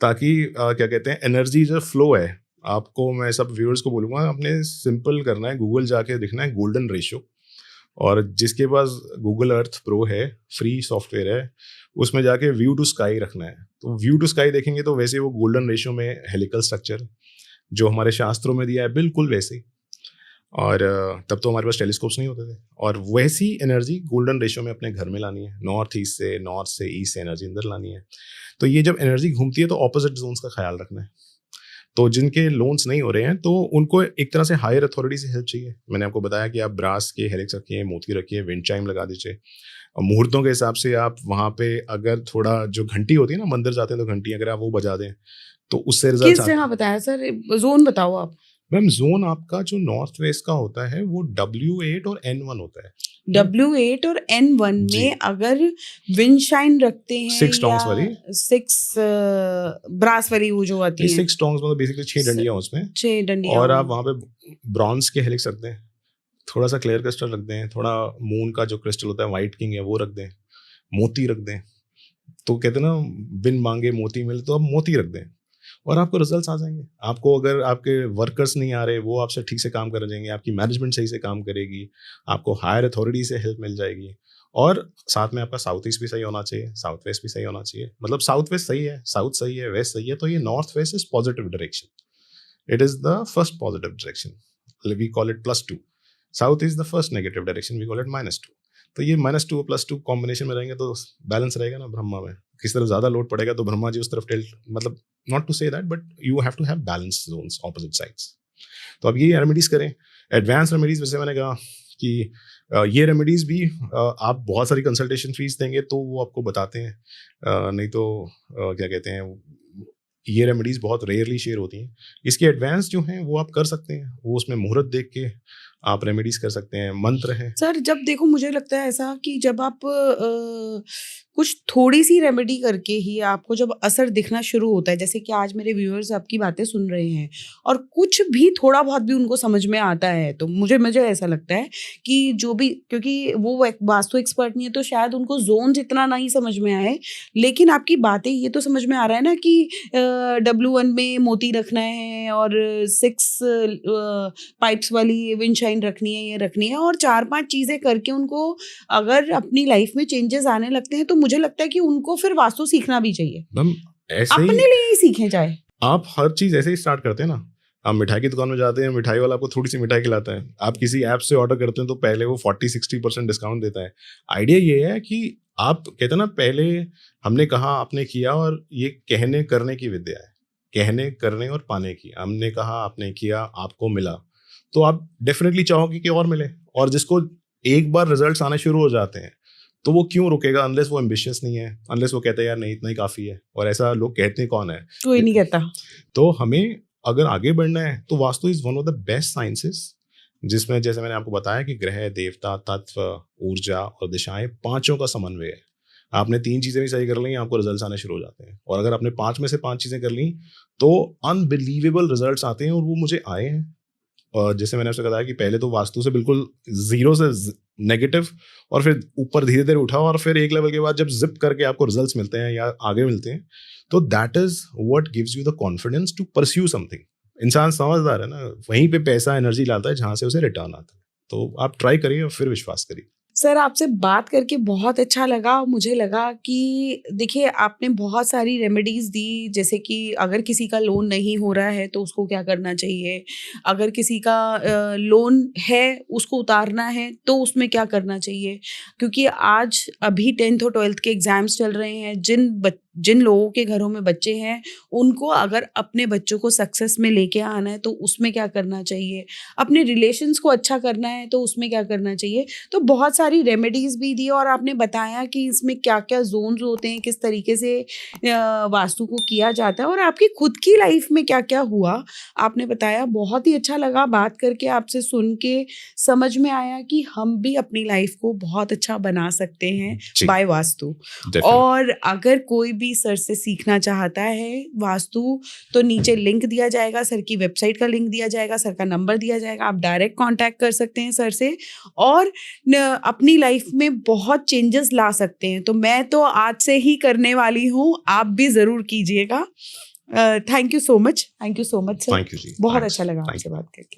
ताकि क्या कहते हैं एनर्जी जो फ्लो है, आपको मैं सब व्यूअर्स को बोलूँगा आपने सिंपल करना है, गूगल जाके देखना है गोल्डन रेशियो, और जिसके पास गूगल अर्थ प्रो है, फ्री सॉफ्टवेयर है, उसमें जाके व्यू टू स्काई रखना है। तो व्यू टू स्काई देखेंगे तो वैसे वो गोल्डन रेशियो में हेलिकल स्ट्रक्चर जो हमारे शास्त्रों में दिया है बिल्कुल वैसे ही। और तब तो हमारे पास टेलीस्कोप्स नहीं होते थे, और वैसी एनर्जी गोल्डन रेशियो में अपने घर में लानी है, नॉर्थ से ईस्ट से एनर्जी अंदर लानी है। तो ये जब एनर्जी घूमती है तो ऑपोजिट जोन्स का ख्याल रखना है। तो जिनके लोन्स नहीं हो रहे हैं तो उनको एक तरह से हायर अथॉरिटी से हेल्प चाहिए। मैंने आपको बताया कि आप ब्रास के हेलिक्स रखिए, मोती रखिए, विंड चाइम लगा दीजिए। और मुहूर्तों के हिसाब से आप वहाँ पे अगर थोड़ा जो घंटी होती है ना, मंदिर जाते हैं तो घंटी अगर आप वो बजा दें तो उससे रिजल्ट किस जगह बताया सर? जोन बताओ आप। मैम जोन आपका जो नॉर्थ वेस्ट का होता है वो W8 और N1 होता है। W8 और N1 जी। में अगर विंडशाइन रखते हैं 6 टोंग्स वाली, 6 ब्रास वाली वो जो आती है, 6 टोंग्स मतलब बेसिकली 6 डंडियां उसमें, 6 डंडियां, और आप वहाँ पे ब्रॉन्ज के हेलिक्स रख दें, थोड़ा सा क्लियर क्रिस्टल रख दें, थोड़ा मून का जो क्रिस्टल होता है व्हाइट किंग है वो रख दें, मोती रख दें। तो कहते हैं ना बिन मांगे मोती मिले, तो आप मोती रख दें और आपको रिजल्ट्स आ जाएंगे। आपको अगर आपके वर्कर्स नहीं आ रहे वो आपसे ठीक से काम कर जाएंगे, आपकी मैनेजमेंट सही से काम करेगी, आपको हायर अथॉरिटी से हेल्प मिल जाएगी, और साथ में आपका साउथ ईस्ट भी सही होना चाहिए, साउथ वेस्ट भी सही होना चाहिए। मतलब साउथ वेस्ट सही है, साउथ सही है, वेस्ट सही है, तो ये north west is positive direction, it is the first positive direction, we call it +2। South is the first negative direction, we call it -2। तो ये -2 +2 कॉम्बिनेशन में रहेंगे तो बैलेंस रहेगा ना ब्रह्मा में। किस तरफ ज्यादा लोड पड़ेगा तो ब्रह्मा जी उस तरफ टिल्ट, मतलब not to say that, but you have to have balance zones, opposite sides. तो अब ये रेमेडीज करें। एडवांस रेमेडीज वैसे मैंने कहा कि ये रेमेडीज भी आप बहुत सारी कंसल्टेशन फीस देंगे तो वो आपको बताते हैं, नहीं तो क्या कहते हैं, ये रेमेडीज बहुत रेयरली शेयर होती हैं। इसके एडवांस जो हैं वो आप कर सकते हैं, वो उसमें मुहूर्त देख के आप रेमेडीज कर सकते हैं, मंत्र हैं। सर जब देखो मुझे लगता है ऐसा कि जब आप कुछ थोड़ी सी रेमेडी करके ही आपको जब असर दिखना शुरू होता है, जैसे कि आज मेरे व्यूअर्स आपकी बातें सुन रहे हैं और कुछ भी थोड़ा बहुत भी उनको समझ में आता है, तो मुझे मुझे ऐसा लगता है कि जो भी, क्योंकि वो एक वास्तु एक्सपर्ट नहीं है तो शायद उनको जोन इतना नहीं समझ में आए, लेकिन आपकी बातें ये तो समझ में आ रहा है ना कि W1 में मोती रखना है और 6 पाइप्स वाली विंडशाइन रखनी है, ये रखनी है, और 4-5 चीजें करके उनको अगर अपनी लाइफ में चेंजेस आने लगते हैं तो मुझे लगता है कि उनको फिर वास्तु सीखना भी चाहिए। मैम ऐसे अपने ही लिए ही सीखें चाहे। आप हर चीज ऐसे ही स्टार्ट करते हैं ना। आप मिठाई की दुकान में जाते हैं, मिठाई वाला आपको थोड़ी सी मिठाई खिलाता है। आप किसी ऐप से ऑर्डर करते हैं तो पहले वो 40-60% डिस्काउंट देता है। आइडिया ये है कि आप कहते हैं ना, पहले हमने कहा, आपने किया, और ये कहने करने की विद्या है। कहने करने और पाने की। हमने कहा, आपने किया, आपको मिला, तो आप डेफिनेटली चाहोगे कि और मिले। और जिसको एक बार रिजल्ट्स आने शुरू हो जाते हैं तो वो क्यों रुकेगा, अनलेस वो एम्बिशियस नहीं है, अनलेस वो कहता है यार नहीं इतना ही काफ़ी है। और ऐसा लोग कहते हैं कौन है, कोई नहीं कहता। तो हमें अगर आगे बढ़ना है तो vastu is one of the best sciences, जिसमें जैसे मैंने आपको बताया कि ग्रह, देवता, तत्व, ऊर्जा और दिशाएं, पांचों का समन्वय है। आपने 3 चीजें भी सही कर ली, आपको रिजल्ट्स आने शुरू हो जाते हैं। और अगर आपने 5 में से 5 चीजें कर ली तो अनबिलीवेबल रिजल्ट्स आते हैं, और वो मुझे आए हैं। और जैसे मैंने आपसे बताया कि पहले तो वास्तु से बिल्कुल जीरो से नेगेटिव, और फिर ऊपर धीरे धीरे उठा, और फिर एक लेवल के बाद जब जिप करके आपको रिजल्ट्स मिलते हैं या आगे मिलते हैं, तो that is what gives you the confidence to pursue something. इंसान समझदार है ना, वहीं पे पैसा एनर्जी लाता है जहां से उसे रिटर्न आता है। तो आप ट्राई करिए और फिर विश्वास करिए। सर आपसे बात करके बहुत अच्छा लगा। मुझे लगा कि देखिए आपने बहुत सारी रेमेडीज़ दी, जैसे कि अगर किसी का लोन नहीं हो रहा है तो उसको क्या करना चाहिए, अगर किसी का लोन है उसको उतारना है तो उसमें क्या करना चाहिए, क्योंकि आज अभी 10th और 12th के एग्ज़ाम्स चल रहे हैं। जिन लोगों के घरों में बच्चे हैं उनको अगर अपने बच्चों को सक्सेस में लेके आना है तो उसमें क्या करना चाहिए, अपने रिलेशंस को अच्छा करना है तो उसमें क्या करना चाहिए। तो बहुत सारी रेमेडीज़ भी दी और आपने बताया कि इसमें क्या क्या जोन्स होते हैं, किस तरीके से वास्तु को किया जाता है, और आपकी खुद की लाइफ में क्या क्या हुआ आपने बताया। बहुत ही अच्छा लगा बात करके, आपसे सुन के समझ में आया कि हम भी अपनी लाइफ को बहुत अच्छा बना सकते हैं बाय वास्तु। और अगर कोई भी सर से सीखना चाहता है वास्तु तो नीचे लिंक दिया जाएगा, सर की वेबसाइट का लिंक दिया जाएगा, सर का नंबर दिया जाएगा, आप डायरेक्ट कांटेक्ट कर सकते हैं सर से और अपनी लाइफ में बहुत चेंजेस ला सकते हैं। तो मैं तो आज से ही करने वाली हूँ, आप भी ज़रूर कीजिएगा। Thank you so much sir. Thank you ji, बहुत अच्छा लगा आपसे बात करके।